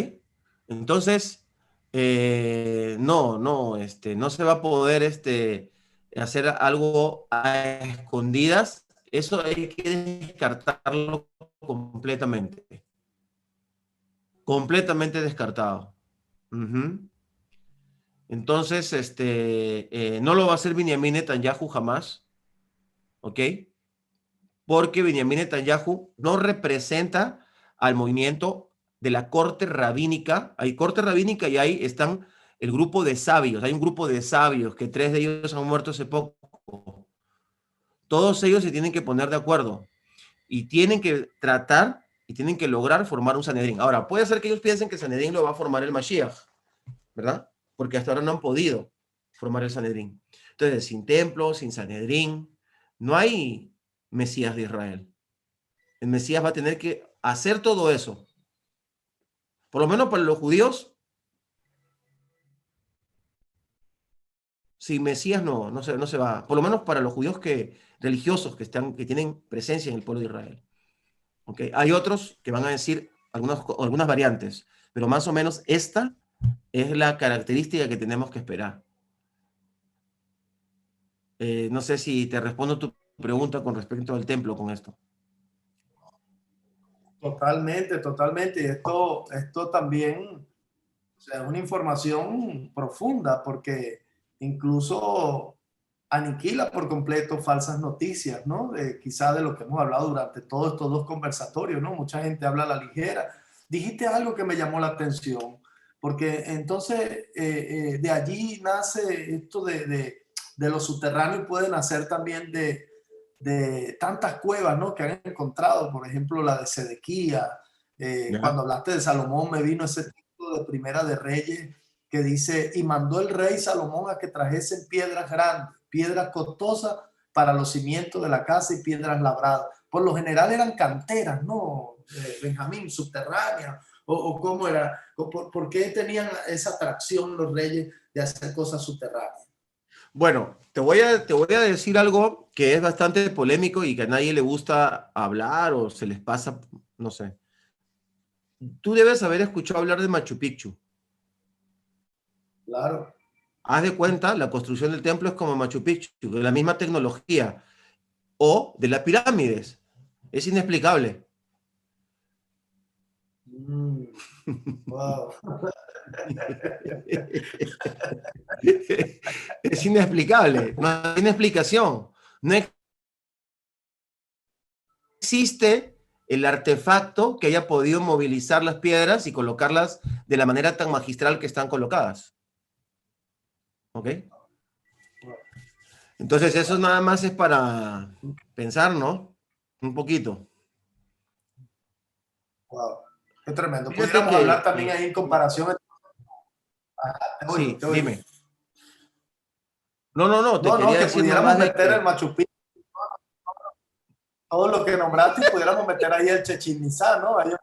Entonces, no se va a poder hacer algo a escondidas. Eso hay que descartarlo completamente. Completamente descartado. Ujú. Entonces, no lo va a hacer Benjamín Netanyahu jamás, ¿ok? Porque Benjamín Netanyahu no representa al movimiento de la corte rabínica. Hay corte rabínica y ahí están el grupo de sabios. Hay un grupo de sabios que 3 de ellos han muerto hace poco. Todos ellos se tienen que poner de acuerdo y tienen que tratar y tienen que lograr formar un Sanedrín. Ahora, puede ser que ellos piensen que el Sanedrín lo va a formar el Mashiach, ¿verdad? Porque hasta ahora no han podido formar el Sanedrín. Entonces, sin templo, sin Sanedrín, no hay Mesías de Israel. El Mesías va a tener que hacer todo eso. Por lo menos para los judíos, sin Mesías no se va. Por lo menos para los judíos religiosos que tienen presencia en el pueblo de Israel. ¿Okay? Hay otros que van a decir algunas variantes, pero más o menos esta es la característica que tenemos que esperar. No sé si te respondo tu pregunta con respecto al templo con esto. totalmente, totalmente. Y esto también, o sea, es una información profunda porque incluso aniquila por completo falsas noticias, ¿no? Quizá de lo que hemos hablado durante todos estos dos conversatorios, ¿no? Mucha gente habla a la ligera. Dijiste algo que me llamó la atención, porque entonces de allí nace esto de los subterráneos, pueden nacer también de tantas cuevas, ¿no? Que han encontrado, por ejemplo, la de Sedequía. ¿Ya? Cuando hablaste de Salomón, me vino ese texto de Primera de Reyes que dice, y mandó el rey Salomón a que trajesen piedras grandes, piedras costosas para los cimientos de la casa y piedras labradas. Por lo general eran canteras, ¿no? Benjamín, subterráneas, o cómo era, por qué tenían esa atracción los reyes de hacer cosas subterráneas. Bueno, te voy a decir algo que es bastante polémico y que a nadie le gusta hablar o se les pasa, no sé. Tú debes haber escuchado hablar de Machu Picchu. Claro. Haz de cuenta, la construcción del templo es como Machu Picchu, de la misma tecnología, o de las pirámides. Es inexplicable. Wow. Es inexplicable, no tiene explicación. No existe el artefacto que haya podido movilizar las piedras y colocarlas de la manera tan magistral que están colocadas. ¿Ok? Entonces eso nada más es para pensar, ¿no? Un poquito. Wow. Qué tremendo. Fíjate Pudiéramos hablar que... también ahí en comparación. Ajá, te oigo, sí, te oigo. dime. No, te No, no, quería que decir pudiéramos nomás de meter el que... Machu Picchu, todo lo que nombraste, y pudiéramos meter ahí el Chichén Itzá, ¿no? Ahí es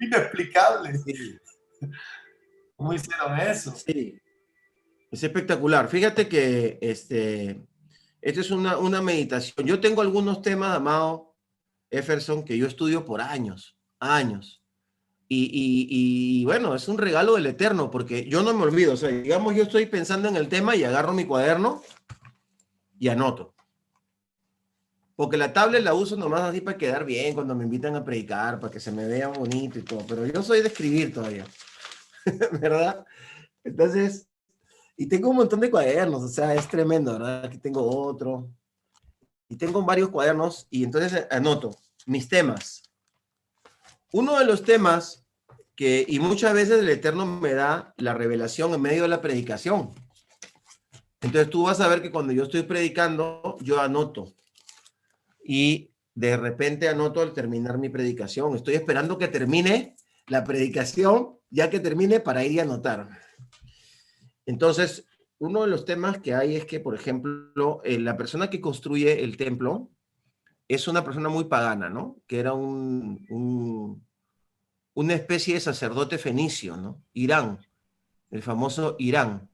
inexplicable. Sí, ¿Cómo hicieron eso? sí, es espectacular. Fíjate que esto es una meditación. Yo tengo algunos temas, amado Jefferson, que yo estudio por años, años. Y bueno, es un regalo del Eterno, porque yo no me olvido. O sea, digamos, yo estoy pensando en el tema y agarro mi cuaderno y anoto. Porque la tablet la uso nomás así para quedar bien cuando me invitan a predicar, para que se me vea bonito y todo. Pero yo soy de escribir todavía, ¿verdad? Entonces, y tengo un montón de cuadernos, o sea, es tremendo, ¿verdad? Aquí tengo otro. Y tengo varios cuadernos y entonces anoto mis temas. Uno de los temas que, y muchas veces el Eterno me da la revelación en medio de la predicación. Entonces tú vas a ver que cuando yo estoy predicando, yo anoto. Y de repente anoto al terminar mi predicación. Estoy esperando que termine la predicación, ya que termine para ir y anotar. Entonces, uno de los temas que hay es que, por ejemplo, la persona que construye el templo es una persona muy pagana, ¿no? Que era una especie de sacerdote fenicio, ¿no? Irán, el famoso Irán,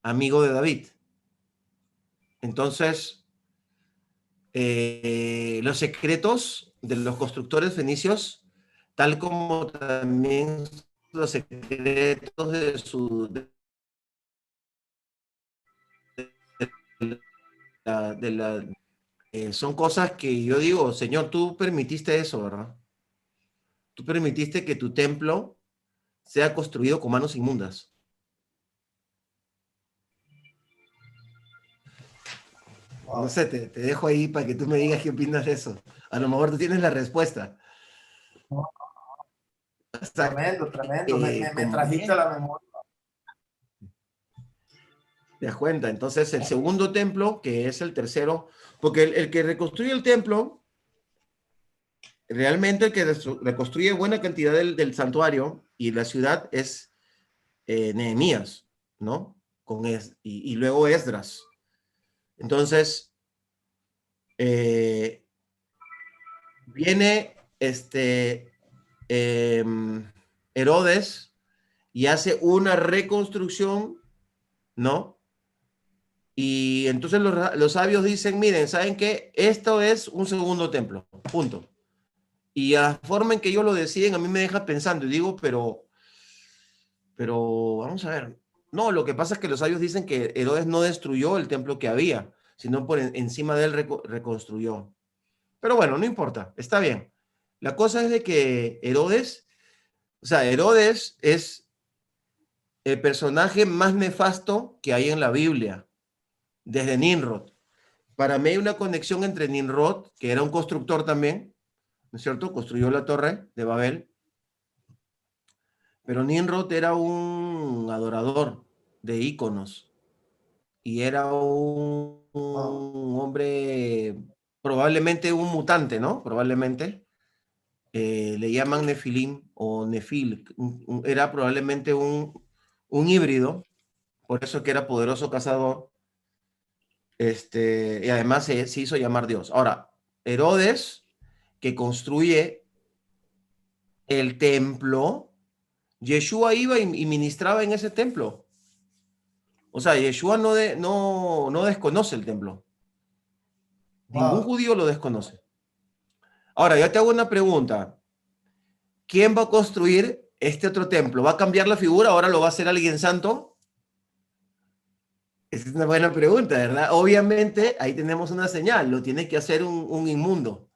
amigo de David. Entonces, los secretos de los constructores fenicios, tal como también los secretos de la son cosas que yo digo, Señor, tú permitiste eso, ¿verdad? Tú permitiste que tu templo sea construido con manos inmundas. No Wow. sé, te dejo ahí para que tú me digas qué opinas de eso. A lo mejor tú tienes la respuesta. O sea, Tremendo, tremendo. Me como trajiste a bien, la memoria. te das cuenta. Entonces, el segundo templo, que es el tercero, porque el que reconstruye el templo, realmente el que reconstruye buena cantidad del santuario y la ciudad es Nehemías, ¿no? Y luego Esdras. Entonces, eh, viene eh, Herodes y hace una reconstrucción, ¿no? Y entonces los sabios dicen, miren, ¿saben qué? Esto es un segundo templo, punto. Y a la forma en que ellos lo deciden a mí me deja pensando y digo, pero vamos a ver. No, lo que pasa es que los sabios dicen que Herodes no destruyó el templo que había, sino por encima de él reconstruyó. Pero bueno, no importa, está bien. La cosa es de que Herodes, o sea, Herodes es el personaje más nefasto que hay en la Biblia, desde Nimrod. Para mí hay una conexión entre Nimrod, que era un constructor también, ¿no es cierto? Construyó la torre de Babel, pero Nimrod era un adorador de íconos y era Wow. un hombre, probablemente un mutante, ¿no? Probablemente. Le llaman Nefilim o Nefil. Era probablemente un híbrido, por eso que era poderoso cazador. Y además se hizo llamar Dios. Ahora, Herodes, que construye el templo, Yeshua iba y ministraba en ese templo. O sea, Yeshua no desconoce el templo. Ningún Wow. judío lo desconoce. Ahora, ya te hago una pregunta. ¿quién va a construir este otro templo? ¿Va a cambiar la figura? ¿Ahora lo va a hacer alguien santo? Esa es una buena pregunta, ¿verdad? Obviamente, ahí tenemos una señal. Lo tiene que hacer un inmundo.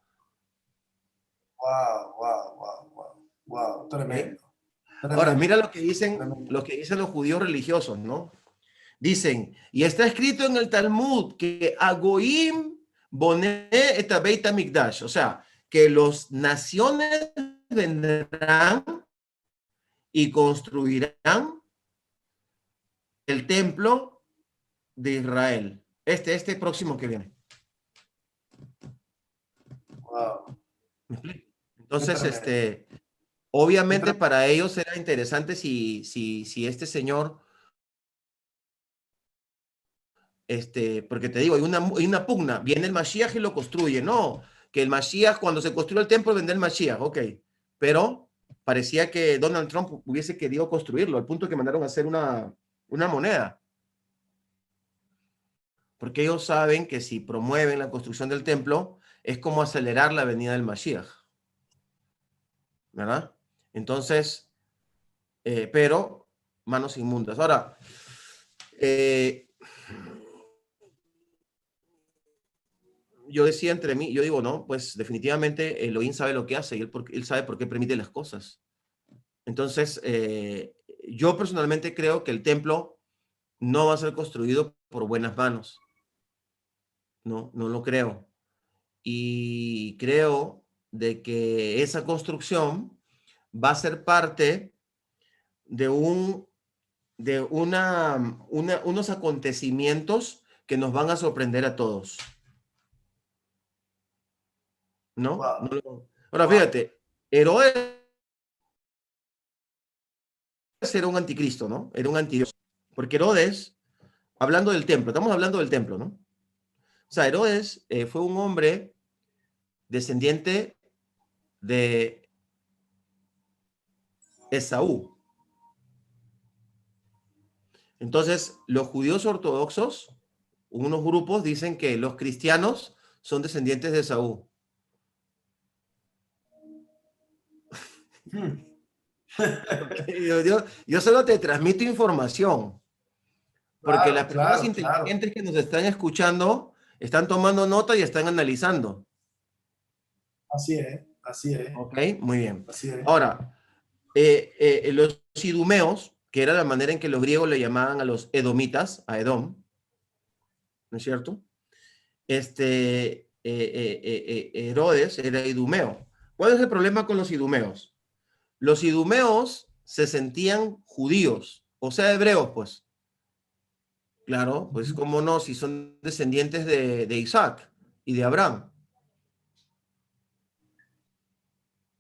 Wow, wow, wow, wow, wow, ¿Ok? tremendo, Ahora, tremendo, mira tremendo. lo que dicen los judíos religiosos, ¿no? Dicen, y está escrito en el Talmud que Agoim boné et Beit HaMikdash, o sea, que los naciones vendrán y construirán el templo de Israel. Este próximo que viene. Wow, ¿Me explico? qué Entonces, tremendo, qué obviamente tremendo. para ellos era interesante si este señor, porque te digo, hay una pugna, viene el Mashiach y lo construye, no, que el Mashiach, cuando se construyó el templo, vendrá el Mashiach, ok, pero parecía que Donald Trump hubiese querido construirlo, al punto que mandaron a hacer una moneda, porque ellos saben que si promueven la construcción del templo, es como acelerar la venida del Mashiach, ¿verdad? Entonces, pero manos inmundas. Ahora, eh, yo decía entre mí, yo digo, no, pues definitivamente Elohim sabe lo que hace y él sabe por qué permite las cosas. Entonces, yo personalmente creo que el templo no va a ser construido por buenas manos. No, no lo creo. Y creo de que esa construcción va a ser parte de unos acontecimientos que nos van a sorprender a todos. ¿No? Wow, Ahora, wow. fíjate, Herodes era un anticristo, ¿no? Era un antidios. Porque Herodes, hablando del templo, estamos hablando del templo, ¿no? O sea, Herodes fue un hombre descendiente de Esaú. Entonces, los judíos ortodoxos, unos grupos dicen que los cristianos son descendientes de Esaú. Hmm. Okay, yo solo te transmito información, porque las Claro, personas claro, claro. inteligentes que nos están escuchando están tomando nota y están analizando. Así es, así es, Ok, muy bien. así es. Ahora, los idumeos, que era la manera en que los griegos le llamaban a los edomitas, a Edom, ¿no es cierto? Herodes era idumeo. ¿Cuál es el problema con los idumeos? Los idumeos se sentían judíos, o sea, hebreos, pues. Claro, pues cómo no, si son descendientes de Isaac y de Abraham,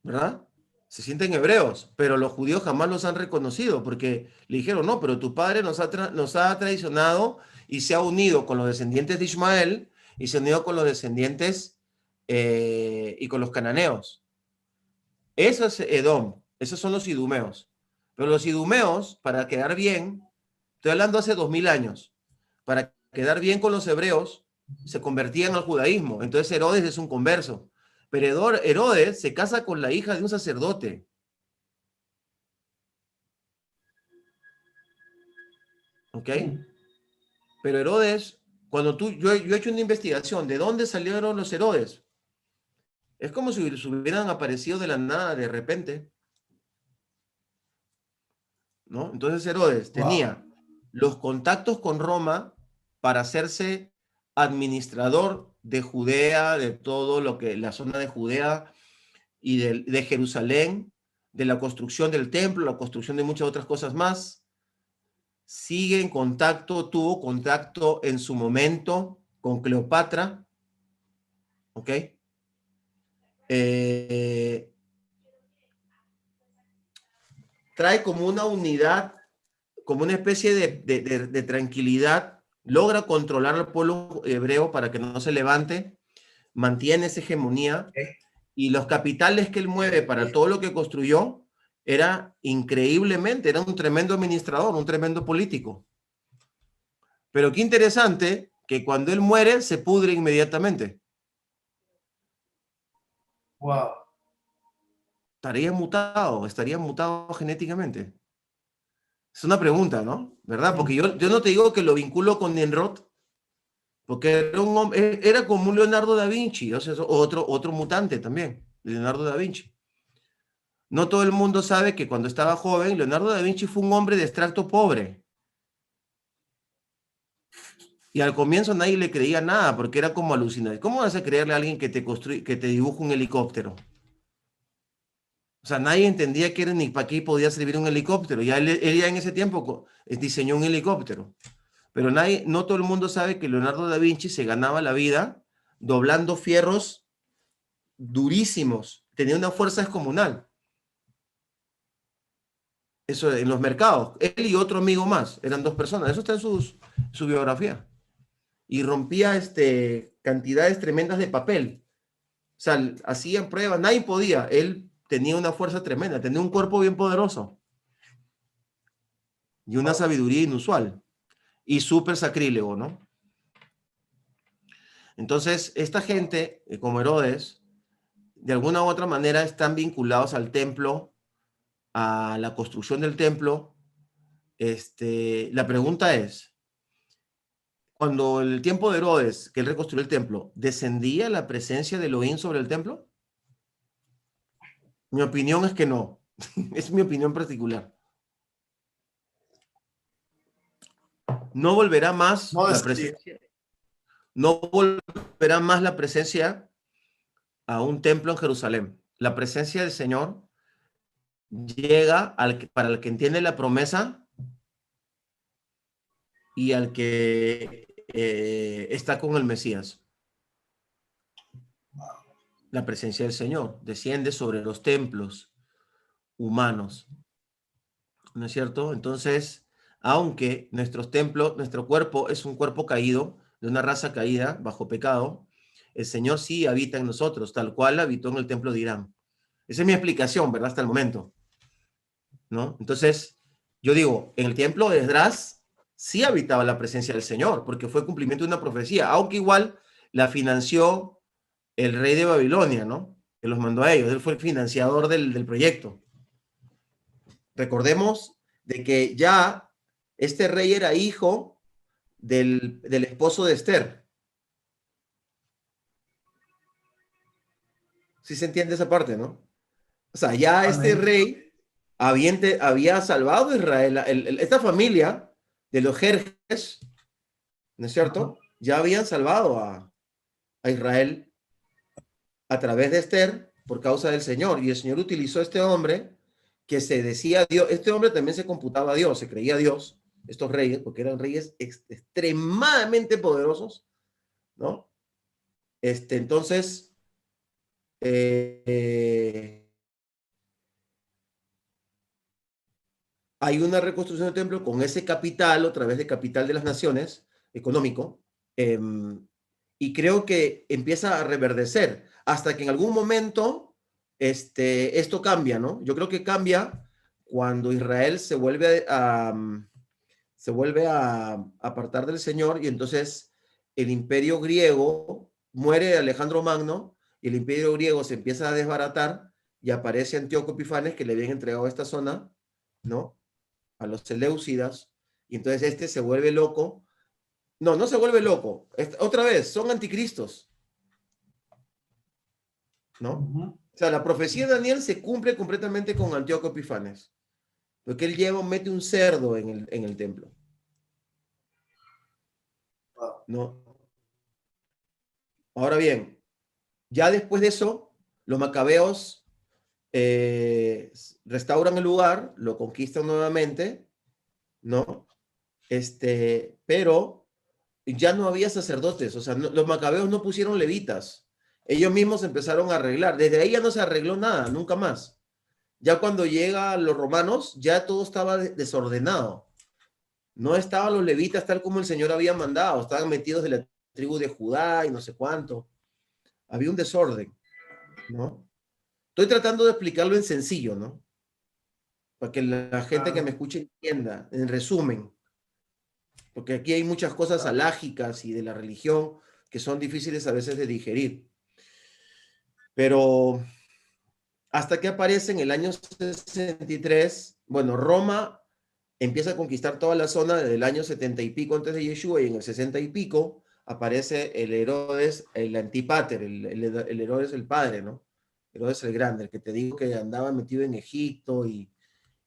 ¿verdad? Se sienten hebreos, pero los judíos jamás los han reconocido porque le dijeron, no, pero tu padre nos ha traicionado y se ha unido con los descendientes de Ismael y se ha unido con los descendientes y con los cananeos. Eso es Edom, esos son los idumeos. Pero los idumeos, para quedar bien, estoy hablando hace 2000 años, para quedar bien con los hebreos, se convertían al judaísmo. Entonces Herodes es un converso. Pero Herodes se casa con la hija de un sacerdote. ¿Ok? Hmm. Pero Herodes, yo he hecho una investigación de dónde salieron los Herodes. Es como si hubieran aparecido de la nada de repente, ¿no? Entonces Herodes Wow. tenía los contactos con Roma para hacerse administrador de Judea, de todo lo que la zona de Judea y de Jerusalén, de la construcción del templo, la construcción de muchas otras cosas más. Sigue en contacto, tuvo contacto en su momento con Cleopatra, ¿ok? Eh, trae como una unidad, como una especie de tranquilidad, logra controlar al pueblo hebreo para que no se levante, mantiene esa hegemonía y los capitales que él mueve para todo lo que construyó era increíblemente, era un tremendo administrador, un tremendo político. Pero qué interesante que cuando él muere se pudre inmediatamente. Wow. estaría mutado genéticamente. Es una pregunta, ¿no? ¿Verdad? Porque yo no te digo que lo vinculo con Nimrod, porque era como un Leonardo da Vinci, o sea, otro mutante también, Leonardo da Vinci. No todo el mundo sabe que cuando estaba joven, Leonardo da Vinci fue un hombre de extracto pobre. Y al comienzo nadie le creía nada, porque era como alucinante. ¿Cómo vas a creerle a alguien que te dibuja un helicóptero? O sea, nadie entendía que era ni para qué podía servir un helicóptero. Él ya en ese tiempo diseñó un helicóptero. Pero no todo el mundo sabe que Leonardo da Vinci se ganaba la vida doblando fierros durísimos. Tenía una fuerza descomunal. Eso en los mercados. Él y otro amigo más. Eran dos personas. Eso está en su biografía. Y rompía cantidades tremendas de papel. O sea, hacían pruebas. Nadie podía. Él tenía una fuerza tremenda. Tenía un cuerpo bien poderoso. Y una sabiduría inusual. Y súper sacrílego, ¿no? Entonces, esta gente, como Herodes, de alguna u otra manera están vinculados al templo, a la construcción del templo. La pregunta es, cuando el tiempo de Herodes, que él reconstruyó el templo, ¿descendía la presencia de Elohim sobre el templo? Mi opinión es que no. Es mi opinión particular. No volverá más No la descendía. presencia. No volverá más la presencia a un templo en Jerusalén. La presencia del Señor llega para el que entiende la promesa y al que está con el Mesías. La presencia del Señor desciende sobre los templos humanos, ¿no es cierto? Entonces, aunque nuestros templos, nuestro cuerpo es un cuerpo caído, de una raza caída, bajo pecado, el Señor sí habita en nosotros, tal cual habitó en el templo de Irán. Esa es mi explicación, ¿verdad? Hasta el momento, ¿no? Entonces, yo digo, en el templo de Esdras sí habitaba la presencia del Señor, porque fue cumplimiento de una profecía, aunque igual la financió el rey de Babilonia, ¿no? Que los mandó a ellos, él fue el financiador del proyecto. Recordemos de que ya este rey era hijo del esposo de Esther. ¿Sí se entiende esa parte, no? O sea, ya este Totalmente. rey había salvado a Israel, esta familia de los Jerjes, ¿no es cierto? Ya habían salvado a Israel a través de Esther por causa del Señor. Y el Señor utilizó a este hombre que se decía Dios. Este hombre también se computaba a Dios, se creía a Dios, estos reyes, porque eran reyes extremadamente poderosos, ¿no? Entonces, hay una reconstrucción del templo con ese capital, a través de capital de las naciones, económico, eh, y creo que empieza a reverdecer hasta que en algún momento esto cambia, ¿no? Yo creo que cambia cuando Israel se vuelve a apartar del Señor y entonces el imperio griego muere Alejandro Magno y el imperio griego se empieza a desbaratar y aparece Antíoco Epifanes que le habían entregado esta zona, ¿no? A los seleucidas y entonces se vuelve loco. No, no se vuelve loco. Otra vez, son anticristos, ¿no? O sea, la profecía de Daniel se cumple completamente con Antíoco Epifanes, porque él mete un cerdo en el templo, ¿no? Ahora bien, ya después de eso, los macabeos restauran el lugar, lo conquistan nuevamente, ¿no? Pero ya no había sacerdotes, o sea, los macabeos no pusieron levitas, ellos mismos empezaron a arreglar, desde ahí ya no se arregló nada, nunca más. Ya cuando llegan los romanos, ya todo estaba desordenado. No estaban los levitas tal como el Señor había mandado, estaban metidos de la tribu de Judá y no sé cuánto. Había un desorden, ¿no? Estoy tratando de explicarlo en sencillo, ¿no? Para que la gente que me escuche entienda, en resumen, porque aquí hay muchas cosas alágicas y de la religión que son difíciles a veces de digerir. Pero hasta que aparece en el año 63, bueno, Roma empieza a conquistar toda la zona desde el año 70 y pico antes de Yeshua, y en el 60 y pico aparece el Herodes, el antipater, el Herodes el padre, ¿no? Herodes el grande, el que te digo que andaba metido en Egipto y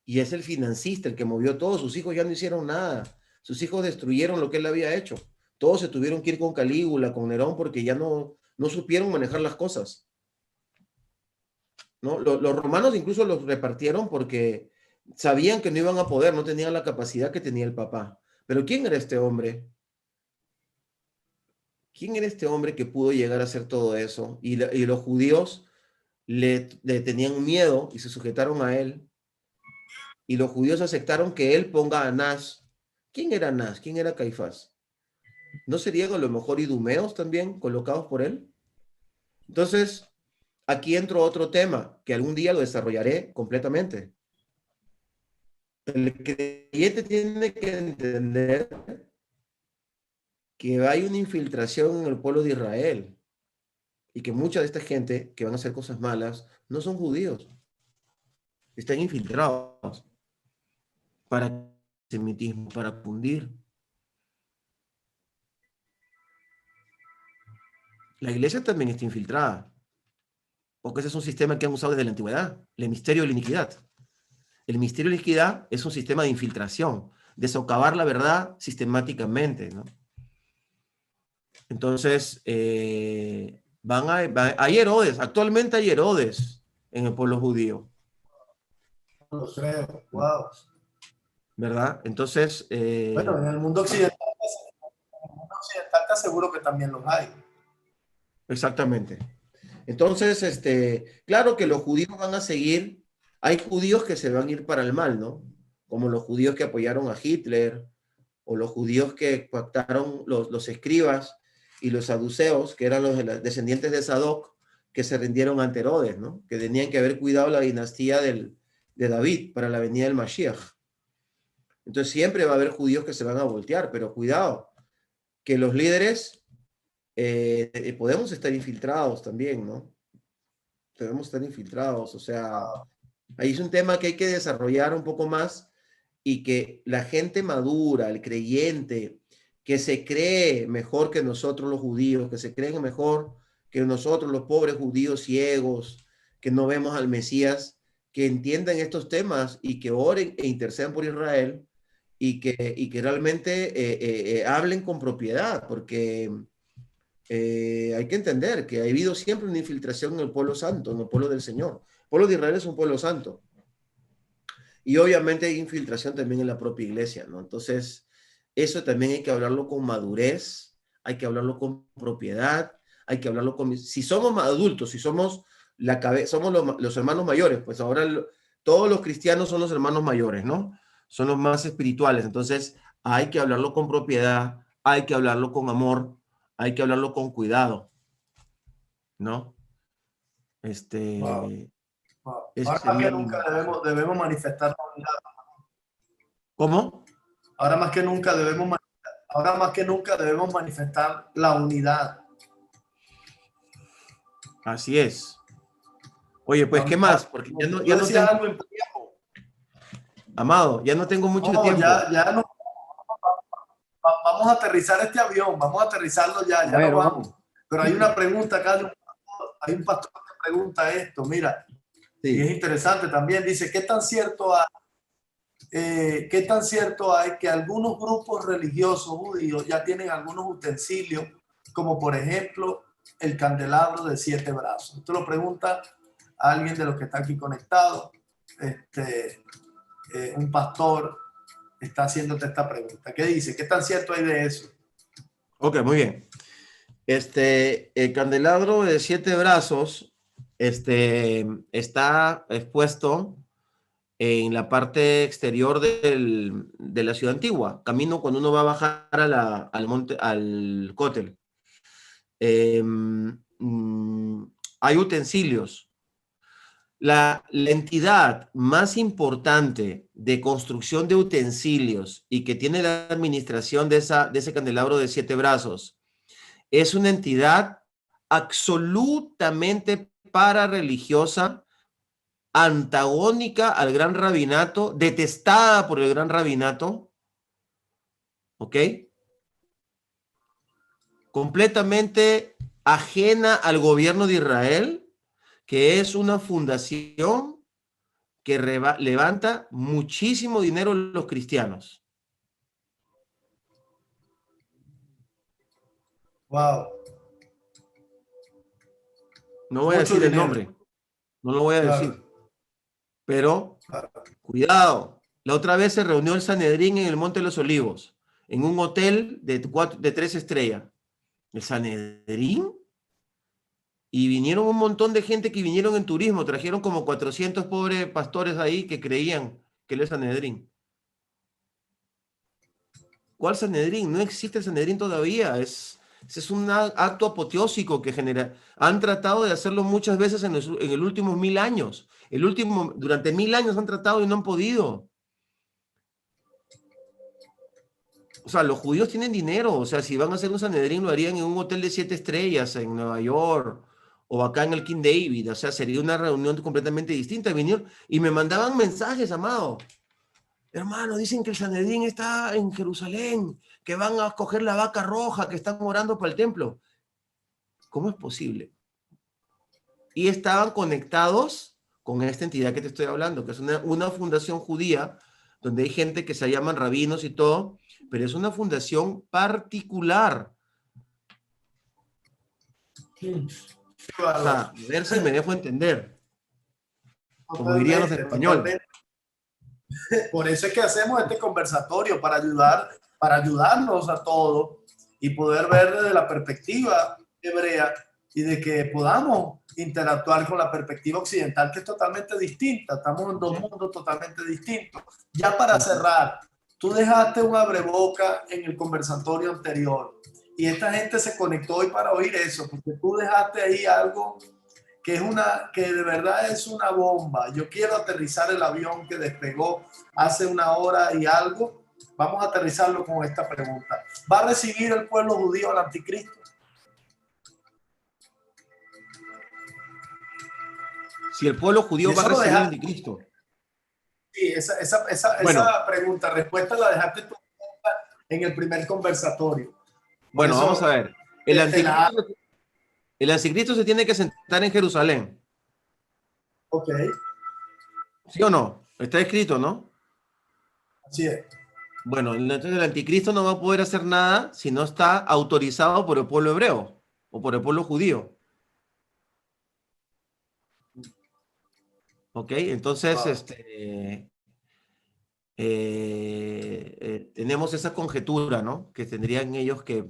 es el financista, el que movió todo. Sus hijos ya no hicieron nada. Sus hijos destruyeron lo que él había hecho. Todos se tuvieron que ir con Calígula, con Nerón, porque ya no supieron manejar las cosas, ¿no? Los romanos incluso los repartieron porque sabían que no iban a poder, no tenían la capacidad que tenía el papá. Pero ¿quién era este hombre? ¿Quién era este hombre que pudo llegar a hacer todo eso? Y los judíos le tenían miedo y se sujetaron a él. Y los judíos aceptaron que él ponga a Anás. ¿Quién era Anás? ¿Quién era Caifás? ¿No serían a lo mejor idumeos también colocados por él? Entonces, aquí entro otro tema que algún día lo desarrollaré completamente. El creyente tiene que entender que hay una infiltración en el pueblo de Israel y que mucha de esta gente que van a hacer cosas malas no son judíos, están infiltrados para semitismo, para fundir. La iglesia también está infiltrada, porque ese es un sistema que han usado desde la antigüedad, el misterio de la iniquidad. El misterio de la iniquidad es un sistema de infiltración, de socavar la verdad sistemáticamente, ¿no? Entonces, hay Herodes, actualmente hay Herodes en el pueblo judío. No lo creo, wow. ¿Verdad? Entonces, Bueno, en el mundo occidental te aseguro que también los hay. exactamente. Entonces, claro que los judíos van a seguir, hay judíos que se van a ir para el mal, ¿no? Como los judíos que apoyaron a Hitler, o los judíos que pactaron los escribas y los saduceos, que eran los descendientes de Sadoc, que se rindieron ante Herodes, ¿no? Que tenían que haber cuidado la dinastía de David para la venida del Mashiach. Entonces siempre va a haber judíos que se van a voltear, pero cuidado, que los líderes podemos estar infiltrados también, ¿no? Podemos estar infiltrados, o sea, ahí es un tema que hay que desarrollar un poco más y que la gente madura, el creyente, que se cree mejor que nosotros los judíos, que se creen mejor que nosotros los pobres judíos ciegos, que no vemos al Mesías, que entiendan estos temas y que oren e intercedan por Israel y que realmente hablen con propiedad, porque hay que entender que ha habido siempre una infiltración en el pueblo santo, en el pueblo del Señor. El pueblo de Israel es un pueblo santo. Y obviamente hay infiltración también en la propia iglesia, ¿no? Entonces, eso también hay que hablarlo con madurez, hay que hablarlo con propiedad, hay que hablarlo con... Si somos adultos, si somos la cabeza, somos los hermanos mayores, pues ahora todos los cristianos son los hermanos mayores, ¿no? Son los más espirituales. Entonces, hay que hablarlo con propiedad, hay que hablarlo con amor, hay que hablarlo con cuidado, ¿no? Wow, wow. Ese Ahora más sería que mi nunca mensaje. debemos manifestar la unidad. ¿Cómo? Ahora más que nunca ahora más que nunca debemos manifestar la unidad. Así es. Oye, pues, ¿qué Ahorita, más? Porque como ya tú no decías tengo algo tiempo. Amado, ya no tengo mucho no, tiempo. ya no, vamos a aterrizar este avión, vamos a aterrizarlo A ya nos ver, vamos. vamos. Pero hay una pregunta acá, hay un pastor que pregunta esto, mira, y es Sí. interesante también, dice, ¿qué tan cierto hay que algunos grupos religiosos judíos ya tienen algunos utensilios, como por ejemplo el candelabro de 7 brazos? Esto lo pregunta a alguien de los que está aquí conectado, un pastor está haciéndote esta pregunta. ¿Qué dice? ¿Qué tan cierto hay de eso? Ok, muy bien. El candelabro de 7 brazos, está expuesto en la parte exterior de la ciudad antigua, camino cuando uno va a bajar al monte, al cótel. Hay utensilios. La entidad más importante de construcción de utensilios y que tiene la administración de ese candelabro de 7 brazos es una entidad absolutamente parareligiosa antagónica al gran rabinato, detestada por el gran rabinato, ¿ok? Completamente ajena al gobierno de Israel, que es una fundación que levanta muchísimo dinero a los cristianos. Wow. No voy a Mucho decir el dinero. nombre, no lo voy a Claro, decir, pero claro. cuidado. La otra vez se reunió el Sanedrín en el Monte de los Olivos, en un hotel de 3 estrellas. El Sanedrín, y vinieron un montón de gente que vinieron en turismo, trajeron como 400 pobres pastores ahí que creían que era el Sanedrín. ¿Cuál Sanedrín? No existe el Sanedrín todavía. Es un acto apoteósico que genera. Han tratado de hacerlo muchas veces en el últimos 1000 años. Durante 1000 años han tratado y no han podido. O sea, los judíos tienen dinero. O sea, si van a hacer un Sanedrín, lo harían en un hotel de 7 estrellas en Nueva York o acá en el King David. O sea, sería una reunión completamente distinta. Vinieron y me mandaban mensajes, amado. Hermano, dicen que el Sanedrín está en Jerusalén, que van a coger la vaca roja, que están orando para el templo. ¿Cómo es posible? Y estaban conectados con esta entidad que te estoy hablando, que es una fundación judía, donde hay gente que se llaman rabinos y todo, pero es una fundación particular. Qué O bárbaro. sea, a ver si me dejo entender, como dirían los Totalmente, españoles. totalmente. Por eso es que hacemos este conversatorio, para ayudar, para ayudarnos a todos y poder ver desde la perspectiva hebrea y de que podamos interactuar con la perspectiva occidental, que es totalmente distinta. Estamos en dos mundos totalmente distintos. Ya para cerrar, tú dejaste un abreboca en el conversatorio anterior y esta gente se conectó hoy para oír eso, porque tú dejaste ahí algo que es que de verdad es una bomba. Yo quiero aterrizar el avión que despegó hace 1 hora y algo. Vamos a aterrizarlo con esta pregunta. ¿Va a recibir el pueblo judío al anticristo? Si el pueblo Y judío va a eso lo recibir al dejaste. anticristo. Sí, Bueno, esa pregunta, respuesta la dejaste tú en el primer conversatorio. Por bueno, vamos a eso ver. te la... El anticristo se tiene que sentar en Jerusalén. Ok, ¿Sí o no? Está escrito, ¿no? así es. Bueno, entonces el anticristo no va a poder hacer nada si no está autorizado por el pueblo hebreo o por el pueblo judío. ¿Ok? Entonces, Wow. tenemos esa conjetura, ¿no? Que tendrían ellos que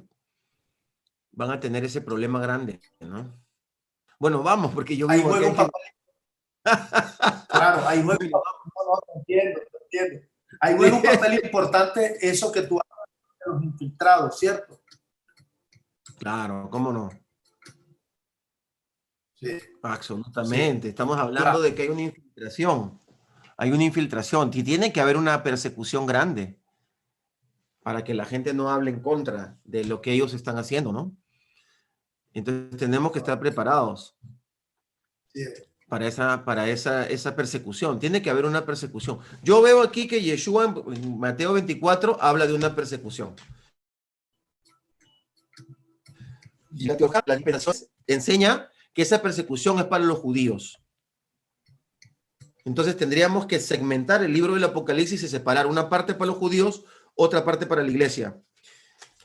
van a tener ese problema grande, ¿no? Bueno, vamos, porque yo Ahí vivo aquí. juega un papel. Claro, ahí juega un Bueno, papel. No, no, te entiendo, te entiendo. Ahí juega un papel importante eso que tú hablas de los infiltrados, ¿cierto? claro, ¿cómo no? Sí, sí, Absolutamente. Estamos hablando claro. de que hay una infiltración. Hay una infiltración. Y tiene que haber una persecución grande para que la gente no hable en contra de lo que ellos están haciendo, ¿no? Entonces tenemos que estar preparados Sí. esa persecución. Tiene que haber una persecución. Yo veo aquí que Yeshua en Mateo 24 habla de una persecución. Y la dispensación enseña que esa persecución es para los judíos. Entonces tendríamos que segmentar el libro del Apocalipsis y separar una parte para los judíos, otra parte para la iglesia.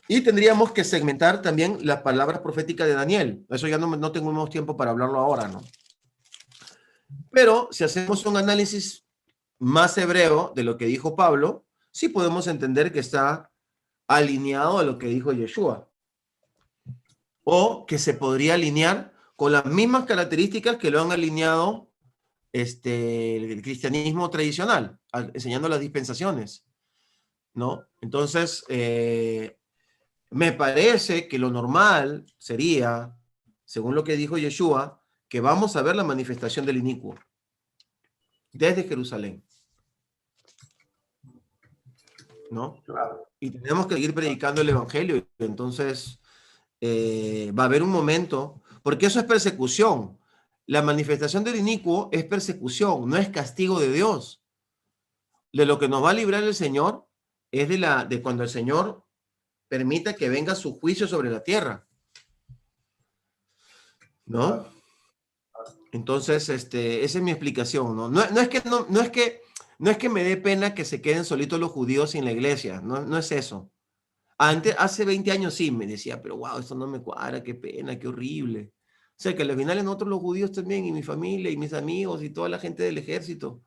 Y tendríamos que segmentar también las palabras proféticas de Daniel. Eso ya no tenemos tiempo para hablarlo ahora, ¿no? Pero si hacemos un análisis más hebreo de lo que dijo Pablo, sí podemos entender que está alineado a lo que dijo Yeshua. O que se podría alinear con las mismas características que lo han alineado el cristianismo tradicional, enseñando las dispensaciones, ¿no? Entonces, me parece que lo normal sería, según lo que dijo Yeshua, que vamos a ver la manifestación del inicuo desde Jerusalén, ¿no? Claro. Y tenemos que seguir predicando el evangelio. Entonces, va a haber un momento, porque eso es persecución. la manifestación del inicuo es persecución, no es castigo de Dios. De lo que nos va a librar el Señor es de cuando el Señor permita que venga su juicio sobre la tierra, ¿no? Entonces, esa es mi explicación, ¿no? No es que me dé pena que se queden solitos los judíos sin la iglesia, no es eso. Hace 20 años sí me decía, pero wow, esto no me cuadra, qué pena, qué horrible. O sea, que al final nosotros los judíos también, y mi familia, y mis amigos, y toda la gente del ejército,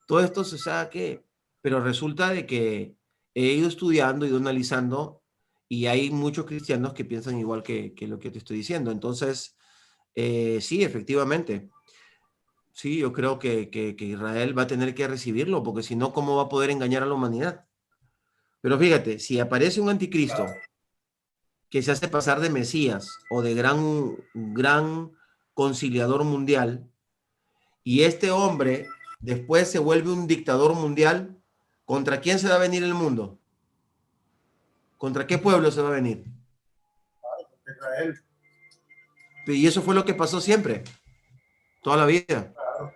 todo esto se sabe que, pero resulta de que he ido estudiando, ido analizando, y hay muchos cristianos que piensan igual que lo que te estoy diciendo. Entonces, sí, efectivamente. Sí, yo creo que Israel va a tener que recibirlo, porque si no, ¿cómo va a poder engañar a la humanidad? Pero fíjate, si aparece un anticristo que se hace pasar de Mesías o de gran conciliador mundial, y este hombre después se vuelve un dictador mundial, ¿contra quién se va a venir el mundo? ¿Contra qué pueblo se va a venir? Israel. Y eso fue lo que pasó siempre, toda la vida, Claro,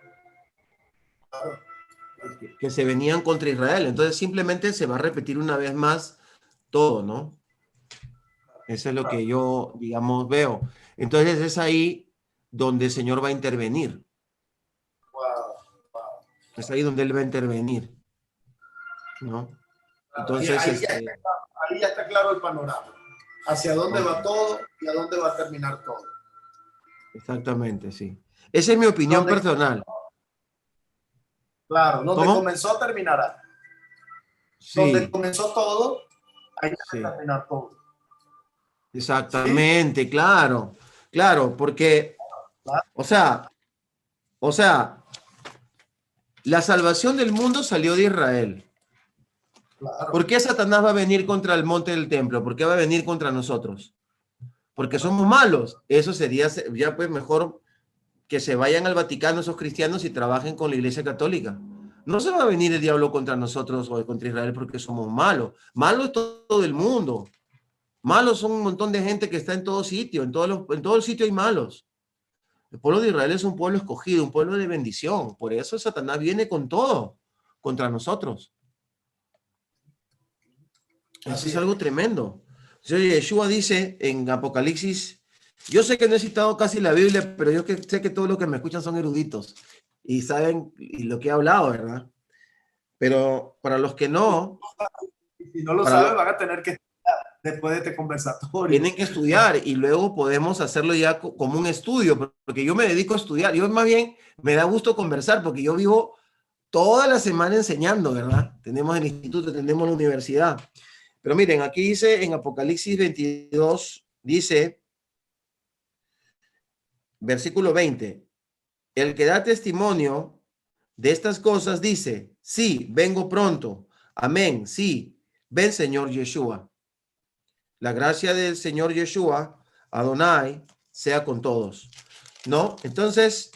claro. que se venían contra Israel. Entonces simplemente se va a repetir una vez más todo, ¿no? Eso es lo que yo, digamos, veo. Entonces es ahí donde el Señor va a intervenir. Wow, wow. Es ahí donde Él va a intervenir, ¿no? Entonces, Ahí ya está claro el panorama. Hacia dónde ok, va todo y a dónde va a terminar todo. exactamente, sí. Esa es mi opinión Donde, personal. claro, donde ¿Cómo? comenzó terminará. Donde Sí, comenzó todo, ahí va a sí, terminar todo. ¿Sí? exactamente, claro, claro, porque, Claro, o sea, o sea, la salvación del mundo salió de Israel. ¿Por claro. qué Satanás va a venir contra el monte del templo? ¿Por qué va a venir contra nosotros? Porque somos malos. Eso sería ya pues mejor que se vayan al Vaticano esos cristianos y trabajen con la Iglesia Católica. No se va a venir el diablo contra nosotros o contra Israel porque somos malos. Malo es todo el mundo. Malos son un montón de gente que está en todo sitio. En todo el sitio hay malos. El pueblo de Israel es un pueblo escogido, un pueblo de bendición. Por eso Satanás viene con todo contra nosotros. Eso Así es es. algo tremendo. Yeshua dice en Apocalipsis, yo sé que no he citado casi la Biblia, pero yo sé que todos los que me escuchan son eruditos y saben lo que he hablado, ¿verdad? Pero para los que no, Y si no lo para saben, lo, van a tener que estudiar después de este conversatorio. tienen que estudiar y luego podemos hacerlo ya como un estudio, porque yo me dedico a estudiar. Yo más bien me da gusto conversar porque yo vivo toda la semana enseñando, ¿verdad? Tenemos el instituto, tenemos la universidad. Pero miren, aquí dice en Apocalipsis 22, dice, versículo 20, el que da testimonio de estas cosas dice, sí, vengo pronto. Amén, sí, ven Señor Yeshua. La gracia del Señor Yeshua, Adonai, sea con todos. ¿No? Entonces,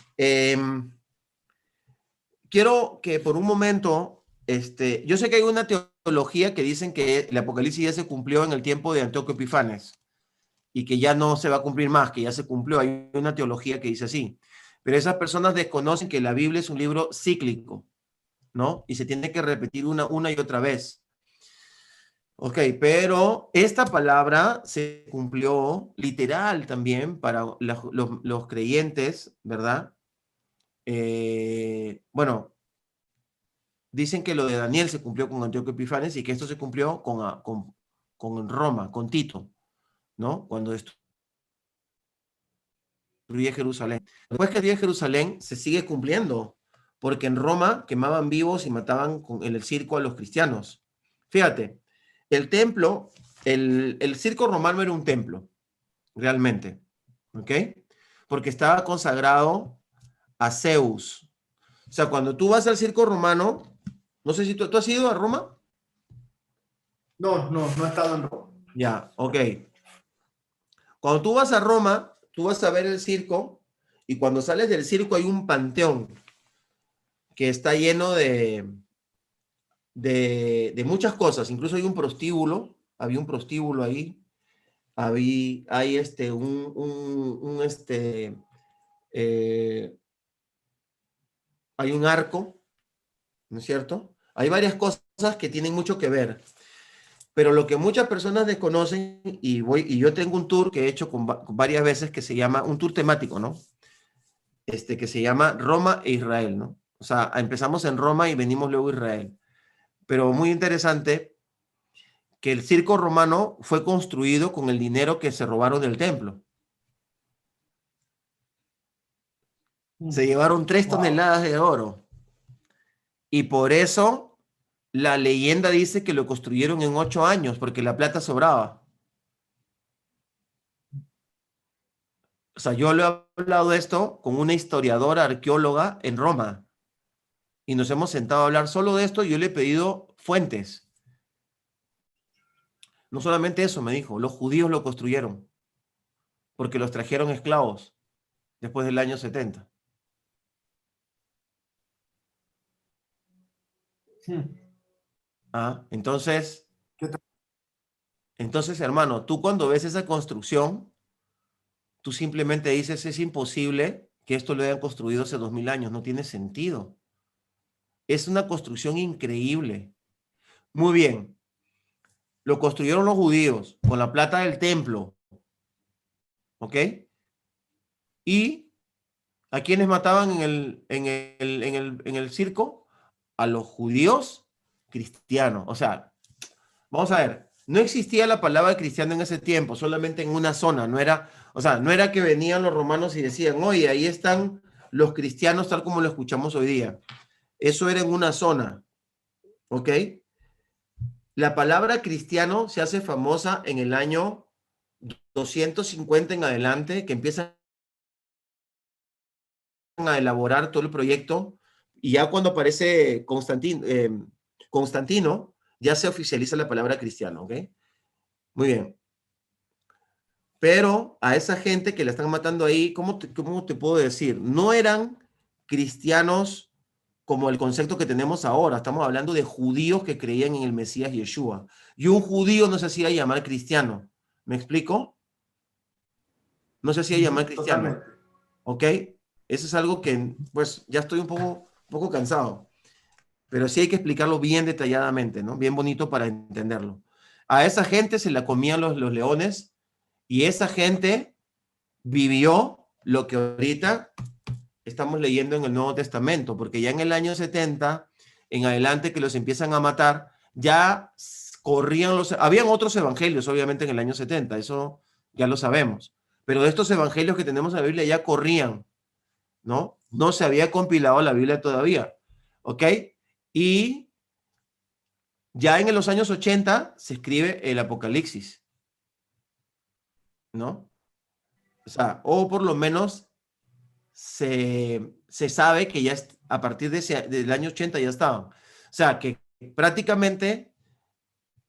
quiero que por un momento, yo sé que hay una teología que dicen que el Apocalipsis ya se cumplió en el tiempo de Antíoco Epifanes y que ya no se va a cumplir más, que ya se cumplió. Hay una teología que dice así. Pero esas personas desconocen que la Biblia es un libro cíclico, ¿no? Y se tiene que repetir una y otra vez. Ok, pero esta palabra se cumplió literal también para los creyentes, ¿verdad? Bueno, dicen que lo de Daniel se cumplió con Antíoco Epifanes y que esto se cumplió con Roma, con Tito, ¿no? Cuando destruye Jerusalén. Después que destruye Jerusalén, se sigue cumpliendo, porque en Roma quemaban vivos y mataban en el circo a los cristianos. Fíjate, el templo, el circo romano era un templo, realmente, ¿ok? Porque estaba consagrado a Zeus. O sea, cuando tú vas al circo romano, no sé si tú has ido a Roma. No, no, no he estado en Roma. Ya, ok. Cuando tú vas a Roma, tú vas a ver el circo y cuando sales del circo hay un panteón que está lleno de muchas cosas. Incluso hay un prostíbulo, había un prostíbulo ahí, hay un hay un arco, ¿no es cierto? Hay varias cosas que tienen mucho que ver, pero lo que muchas personas desconocen, y yo tengo un tour que he hecho con varias veces que se llama, un tour temático, ¿no? Que se llama Roma e Israel, ¿no? O sea, empezamos en Roma y venimos luego a Israel. Pero muy interesante que el circo romano fue construido con el dinero que se robaron del templo. Se llevaron 3 toneladas de oro. Y por eso la leyenda dice que lo construyeron en 8 años, porque la plata sobraba. O sea, yo le he hablado de esto con una historiadora arqueóloga en Roma. Y nos hemos sentado a hablar solo de esto y yo le he pedido fuentes. No solamente eso, me dijo, los judíos lo construyeron porque los trajeron esclavos después del año 70. Ah, entonces, hermano, tú cuando ves esa construcción, tú simplemente dices, es imposible que esto lo hayan construido hace 2000 años, no tiene sentido. Es una construcción increíble. Muy bien, lo construyeron los judíos con la plata del templo, ¿ok? ¿Y a quiénes mataban en el circo? A los judíos cristianos. O sea, vamos a ver, no existía la palabra cristiano en ese tiempo, solamente en una zona, no era, o sea, no era que venían los romanos y decían, oye, ahí están los cristianos tal como lo escuchamos hoy día. Eso era en una zona, ¿ok? La palabra cristiano se hace famosa en el año 250 en adelante, que empiezan a elaborar todo el proyecto, y ya cuando aparece Constantino, ya se oficializa la palabra cristiano, ¿ok? Muy bien. Pero a esa gente que la están matando ahí, ¿cómo te puedo decir? No eran cristianos como el concepto que tenemos ahora. Estamos hablando de judíos que creían en el Mesías Yeshua. Y un judío no se hacía llamar cristiano. ¿Me explico? No se hacía llamar cristiano. Totalmente. ¿Ok? Eso es algo que, pues, ya estoy un poco cansado. Pero sí hay que explicarlo bien detalladamente, ¿no? Bien bonito para entenderlo. A esa gente se la comían los leones y esa gente vivió lo que ahorita estamos leyendo en el Nuevo Testamento, porque ya en el año 70, en adelante que los empiezan a matar, ya habían otros evangelios, obviamente, en el año 70, eso ya lo sabemos, pero de estos evangelios que tenemos en la Biblia ya corrían, ¿no? No se había compilado la Biblia todavía, ¿ok? Y ya en los años 80 se escribe el Apocalipsis, ¿no? O sea, o por lo menos se sabe que ya a partir del año 80 ya estaban. O sea, que prácticamente,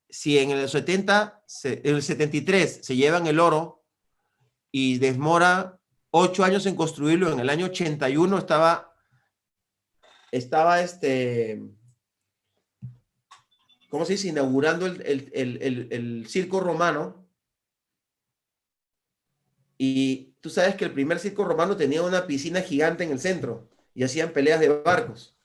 si en el 70, en el 73 se llevan el oro y demora 8 años en construirlo, en el año 81 estaba ¿cómo se dice? Inaugurando el circo romano. Y tú sabes que el primer circo romano tenía una piscina gigante en el centro y hacían peleas de barcos.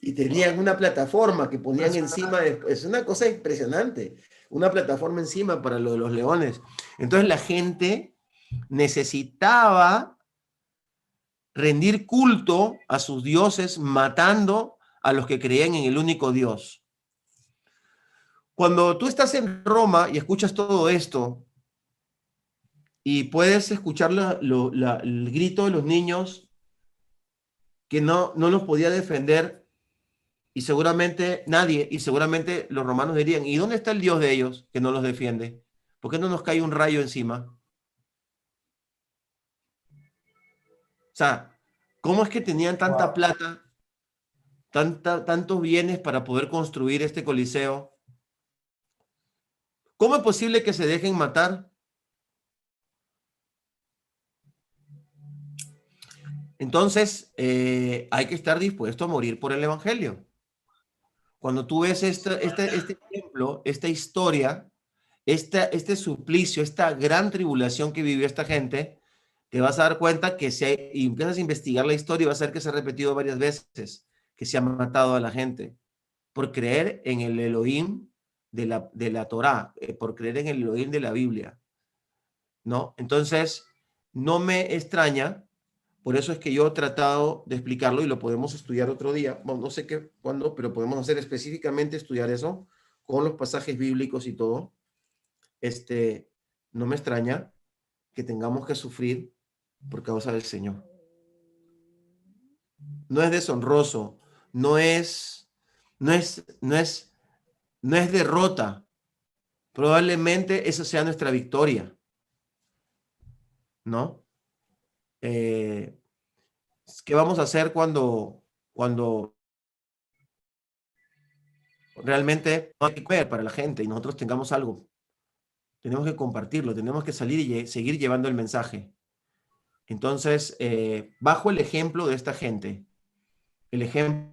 Y tenían una plataforma que ponían encima, es una cosa impresionante, una plataforma encima para lo de los leones. Entonces la gente necesitaba rendir culto a sus dioses matando a los que creían en el único Dios. Cuando tú estás en Roma y escuchas todo esto y puedes escuchar el grito de los niños que no los podía defender, y seguramente nadie, y seguramente los romanos dirían, ¿y dónde está el Dios de ellos que no los defiende? ¿Por qué no nos cae un rayo encima? O sea, ¿cómo es que tenían tanta plata, tantos bienes para poder construir este coliseo? ¿Cómo es posible que se dejen matar? Entonces, hay que estar dispuesto a morir por el evangelio. Cuando tú ves este ejemplo, esta historia, este suplicio, esta gran tribulación que vivió esta gente, te vas a dar cuenta que y empiezas a investigar la historia y vas a ver que se ha repetido varias veces, que se ha matado a la gente por creer en el Elohim de la Torá, por creer en el Elohim de la Biblia, ¿no? Entonces, no me extraña, por eso es que yo he tratado de explicarlo y lo podemos estudiar otro día, bueno, no sé qué, cuándo, pero podemos hacer específicamente estudiar eso con los pasajes bíblicos y todo. No me extraña que tengamos que sufrir por causa del Señor. No es deshonroso, no es, no es, no es, no es derrota. Probablemente esa sea nuestra victoria, ¿no? ¿Qué vamos a hacer cuando realmente no hay que comer para la gente y nosotros tengamos algo? Tenemos que compartirlo, tenemos que salir y seguir llevando el mensaje. Entonces, bajo el ejemplo de esta gente, el ejemplo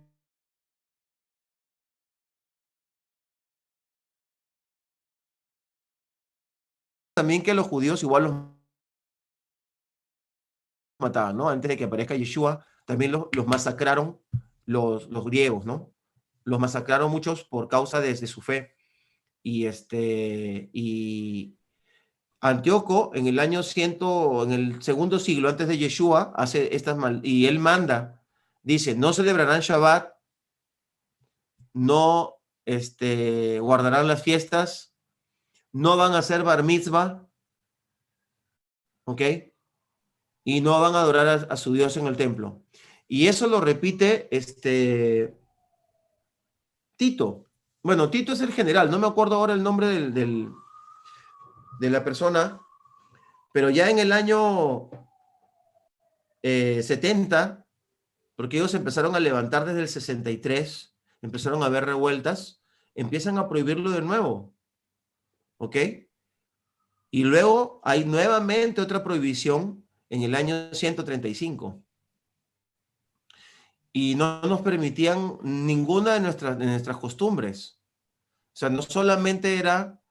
también que los judíos igual los mataban, ¿no? Antes de que aparezca Yeshua, también los masacraron los griegos, ¿no? Los masacraron muchos por causa de su fe. Y Antíoco en el año 100, en el segundo siglo antes de Yeshua, hace estas y él manda, dice, no celebrarán Shabbat, no guardarán las fiestas, no van a hacer bar mitzvah, ¿ok? Y no van a adorar a su Dios en el templo. Y eso lo repite Tito. Bueno, Tito es el general, no me acuerdo ahora el nombre de la persona, pero ya en el año 70, porque ellos empezaron a levantar desde el 63, empezaron a haber revueltas, empiezan a prohibirlo de nuevo, ¿ok? Y luego hay nuevamente otra prohibición en el año 135. Y no nos permitían ninguna de nuestras costumbres. O sea, no solamente era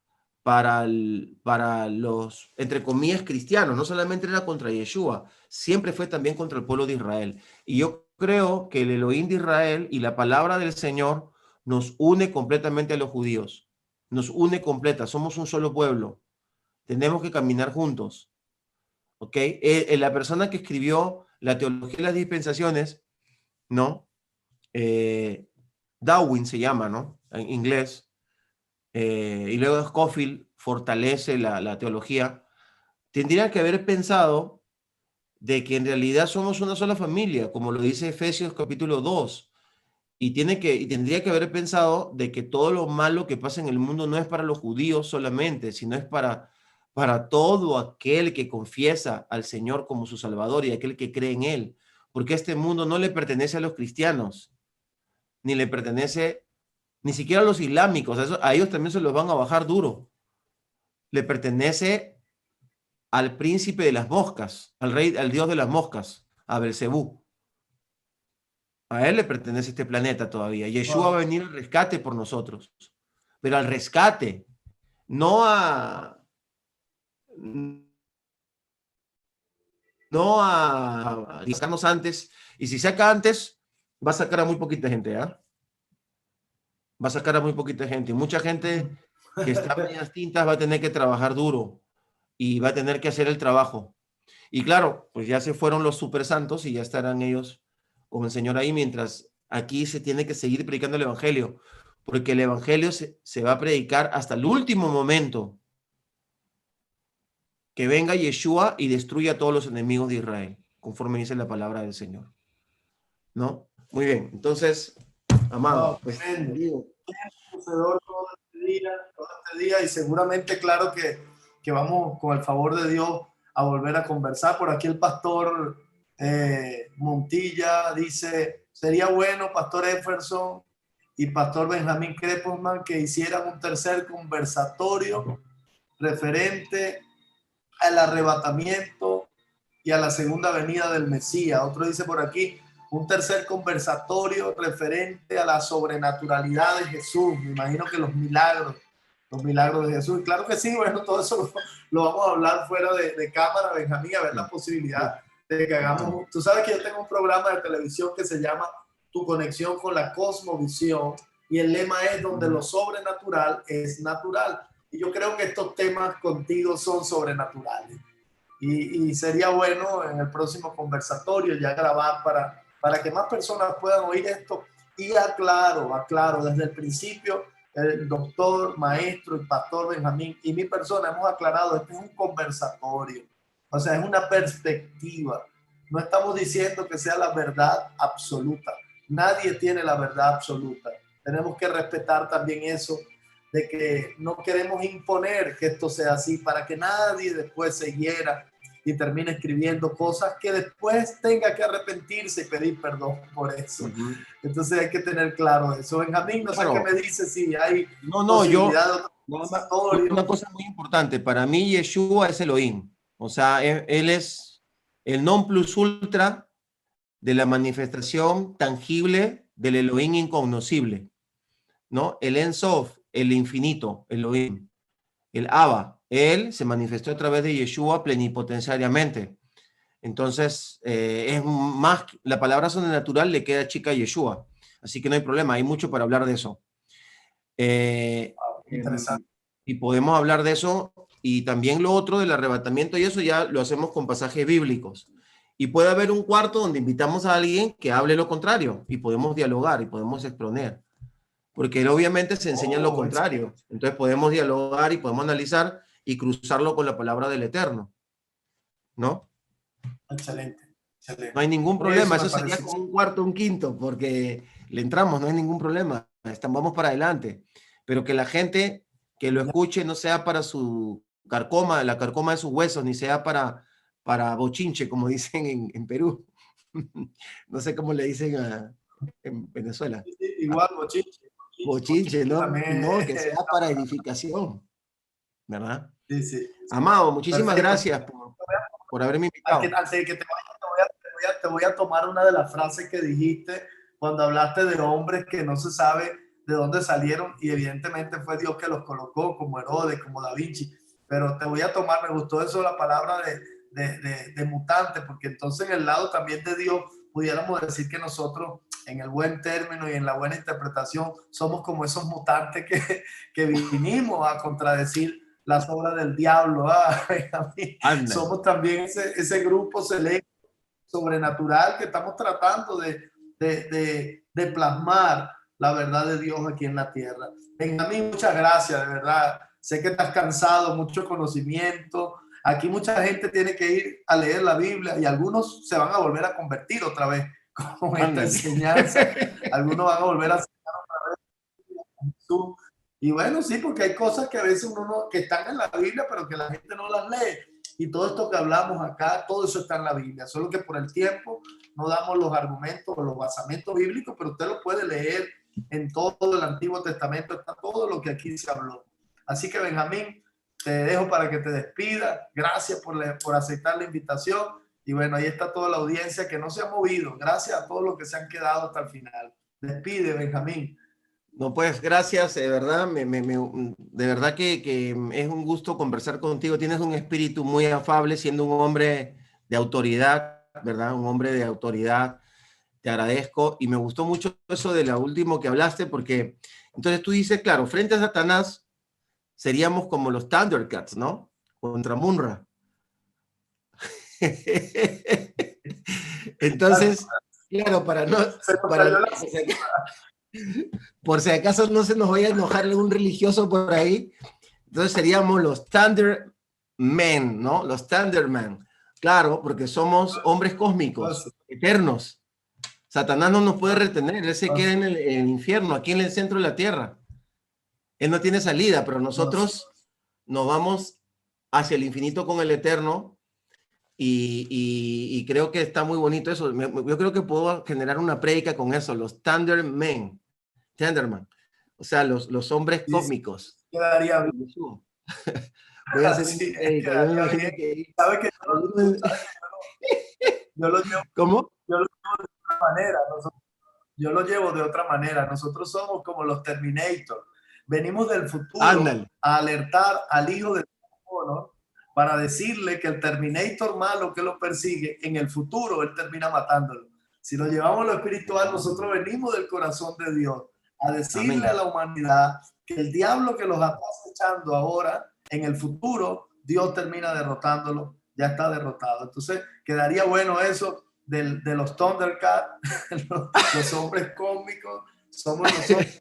para los, entre comillas, cristianos, no solamente era contra Yeshua, siempre fue también contra el pueblo de Israel. Y yo creo que el Elohim de Israel y la palabra del Señor nos une completamente a los judíos, nos une completa, somos un solo pueblo, tenemos que caminar juntos, ¿ok? La persona que escribió la teología de las dispensaciones, ¿no? Darwin se llama, ¿no? En inglés. Y luego Scofield fortalece la teología. Tendría que haber pensado de que en realidad somos una sola familia, como lo dice Efesios capítulo 2. Y tendría que haber pensado de que todo lo malo que pasa en el mundo no es para los judíos solamente, sino es para todo aquel que confiesa al Señor como su Salvador y aquel que cree en Él. Porque este mundo no le pertenece a los cristianos, ni le pertenece ni siquiera a los islámicos, a ellos también se los van a bajar duro. Le pertenece al príncipe de las moscas, al rey, al dios de las moscas, a Belcebú. A él le pertenece este planeta todavía. Yeshua va a venir al rescate por nosotros, pero al rescate, no a sacarnos antes. Y si saca antes, va a sacar a muy poquita gente, ¿ah? Va a sacar a muy poquita gente. Y mucha gente que está en medias tintas va a tener que trabajar duro y va a tener que hacer el trabajo. Y claro, pues ya se fueron los super santos y ya estarán ellos con el Señor ahí, mientras aquí se tiene que seguir predicando el Evangelio, porque el Evangelio se va a predicar hasta el último momento que venga Yeshua y destruya a todos los enemigos de Israel, conforme dice la palabra del Señor. ¿No? Muy bien, entonces, amado, pues digo, todo este día y seguramente, claro que vamos con el favor de Dios a volver a conversar. Por aquí el pastor Montilla dice, sería bueno, pastor Jefferson y pastor Benjamín Kreposman, que hicieran un tercer conversatorio referente al arrebatamiento y a la segunda venida del Mesías. Otro dice por aquí, un tercer conversatorio referente a la sobrenaturalidad de Jesús. Me imagino que los milagros los milagros de Jesús. Y claro que sí, bueno, todo eso lo vamos a hablar fuera de cámara, Benjamín, a ver la posibilidad de que hagamos. Tú sabes que yo tengo un programa de televisión que se llama Tu conexión con la cosmovisión, y el lema es donde lo sobrenatural es natural. Y yo creo que estos temas contigo son sobrenaturales. Y sería bueno en el próximo conversatorio ya grabar para que más personas puedan oír esto. Y aclaro, desde el principio, el doctor, maestro y pastor Benjamín y mi persona hemos aclarado, este es un conversatorio, o sea, es una perspectiva. No estamos diciendo que sea la verdad absoluta. Nadie tiene la verdad absoluta. Tenemos que respetar también eso, de que no queremos imponer que esto sea así para que nadie después se hiera y termine escribiendo cosas que después tenga que arrepentirse y pedir perdón por eso. Entonces hay que tener claro eso. Benjamín, no sé qué me dice, si hay posibilidad de otro conversatorio. Una cosa muy importante, para mí Yeshua es Elohim, o sea, él es el non plus ultra de la manifestación tangible del Elohim incognoscible, ¿no? El En Sof, el infinito, Elohim. El Abba, él se manifestó a través de Yeshua plenipotenciariamente. Entonces, es más, la palabra sobrenatural le queda chica a Yeshua. Así que no hay problema, hay mucho para hablar de eso. Interesante. Y podemos hablar de eso, y también lo otro del arrebatamiento, y eso ya lo hacemos con pasajes bíblicos. Y puede haber un cuarto donde invitamos a alguien que hable lo contrario, y podemos dialogar y podemos exponer. Porque él obviamente se enseña lo contrario. Entonces podemos dialogar y podemos analizar y cruzarlo con la palabra del Eterno, ¿no? Excelente. No hay ningún problema. Eso sería como un cuarto, un quinto, porque le entramos, no hay ningún problema. Vamos para adelante. Pero que la gente que lo escuche no sea para su carcoma, la carcoma de sus huesos, ni sea para bochinche, como dicen en Perú. No sé cómo le dicen en Venezuela. Igual, bochinche. Bochinche, ¿no? No, que sea para edificación, ¿verdad? Sí, sí. Amado, muchísimas gracias por haberme invitado. Antes de que te vayas, te voy a tomar una de las frases que dijiste cuando hablaste de hombres que no se sabe de dónde salieron, y evidentemente fue Dios que los colocó, como Herodes, como Da Vinci. Pero te voy a tomar, me gustó eso, la palabra de mutante, porque entonces en el lado también de Dios pudiéramos decir que nosotros, en el buen término y en la buena interpretación, somos como esos mutantes que vinimos a contradecir las obras del diablo. Somos también ese grupo selecto, sobrenatural, que estamos tratando de plasmar la verdad de Dios aquí en la tierra. Benjamín, muchas gracias, de verdad. Sé que estás cansado, mucho conocimiento. Aquí mucha gente tiene que ir a leer la Biblia, y algunos se van a volver a convertir otra vez con esta enseñanza. Algunos van a volver a enseñar otra vez Jesús. Y bueno, sí, porque hay cosas que a veces uno no, que están en la Biblia, pero que la gente no las lee. Y todo esto que hablamos acá, todo eso está en la Biblia. Solo que por el tiempo no damos los argumentos o los basamentos bíblicos, pero usted lo puede leer en todo el Antiguo Testamento, está todo lo que aquí se habló. Así que, Benjamín, te dejo para que te despidas. Gracias por aceptar la invitación. Y bueno, ahí está toda la audiencia que no se ha movido. Gracias a todos los que se han quedado hasta el final. Despide, Benjamín. No, pues gracias, de verdad, de verdad que es un gusto conversar contigo. Tienes un espíritu muy afable, siendo un hombre de autoridad, ¿verdad? Un hombre de autoridad. Te agradezco, y me gustó mucho eso de lo último que hablaste, porque entonces tú dices, claro, frente a Satanás seríamos como los Thundercats, ¿no? Contra Munra. Entonces, claro, por si acaso no se nos vaya a enojar algún religioso por ahí, entonces seríamos los Thundermen, ¿no? Los Thundermen. Claro, porque somos hombres cósmicos, eternos. Satanás no nos puede retener, él se queda en el infierno, aquí en el centro de la tierra. Él no tiene salida, pero nosotros nos vamos hacia el infinito con el eterno, y creo que está muy bonito eso. Yo creo que puedo generar una prédica con eso, los Thundermen, o sea, los hombres cósmicos. Quedaría bien. Voy a hacer una prédica. Yo me imagino que... ¿Sabes que yo lo llevo? ¿Cómo? Yo lo llevo de otra manera. Yo lo llevo de otra manera. Nosotros somos como los Terminator. venimos del futuro Ándale. a alertar al hijo de Connor para decirle que el Terminator malo que lo persigue, en el futuro él termina matándolo. Si lo llevamos a lo espiritual, nosotros venimos del corazón de Dios a decirle Amén. a la humanidad que el diablo que los está acechando ahora, en el futuro, Dios termina derrotándolo, ya está derrotado. Entonces, quedaría bueno eso de los Thundercats, los hombres cósmicos, somos nosotros.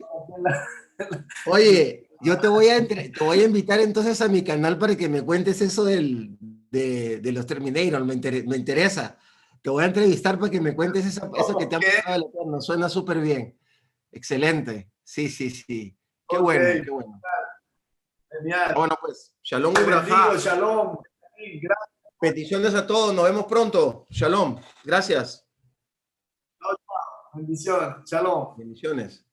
Oye, yo te voy a invitar entonces a mi canal para que me cuentes eso de los Terminator, me interesa. Te voy a entrevistar para que me cuentes eso que te ha pasado del Eterno. Suena súper bien. Excelente. Sí, sí, sí. Qué bueno, qué bueno. Genial. Bueno, pues, Shalom Te Ubrajá. bendigo, Shalom. Gracias. Peticiones a todos. Nos vemos pronto. Shalom. Gracias. Bendiciones. Shalom. Bendiciones.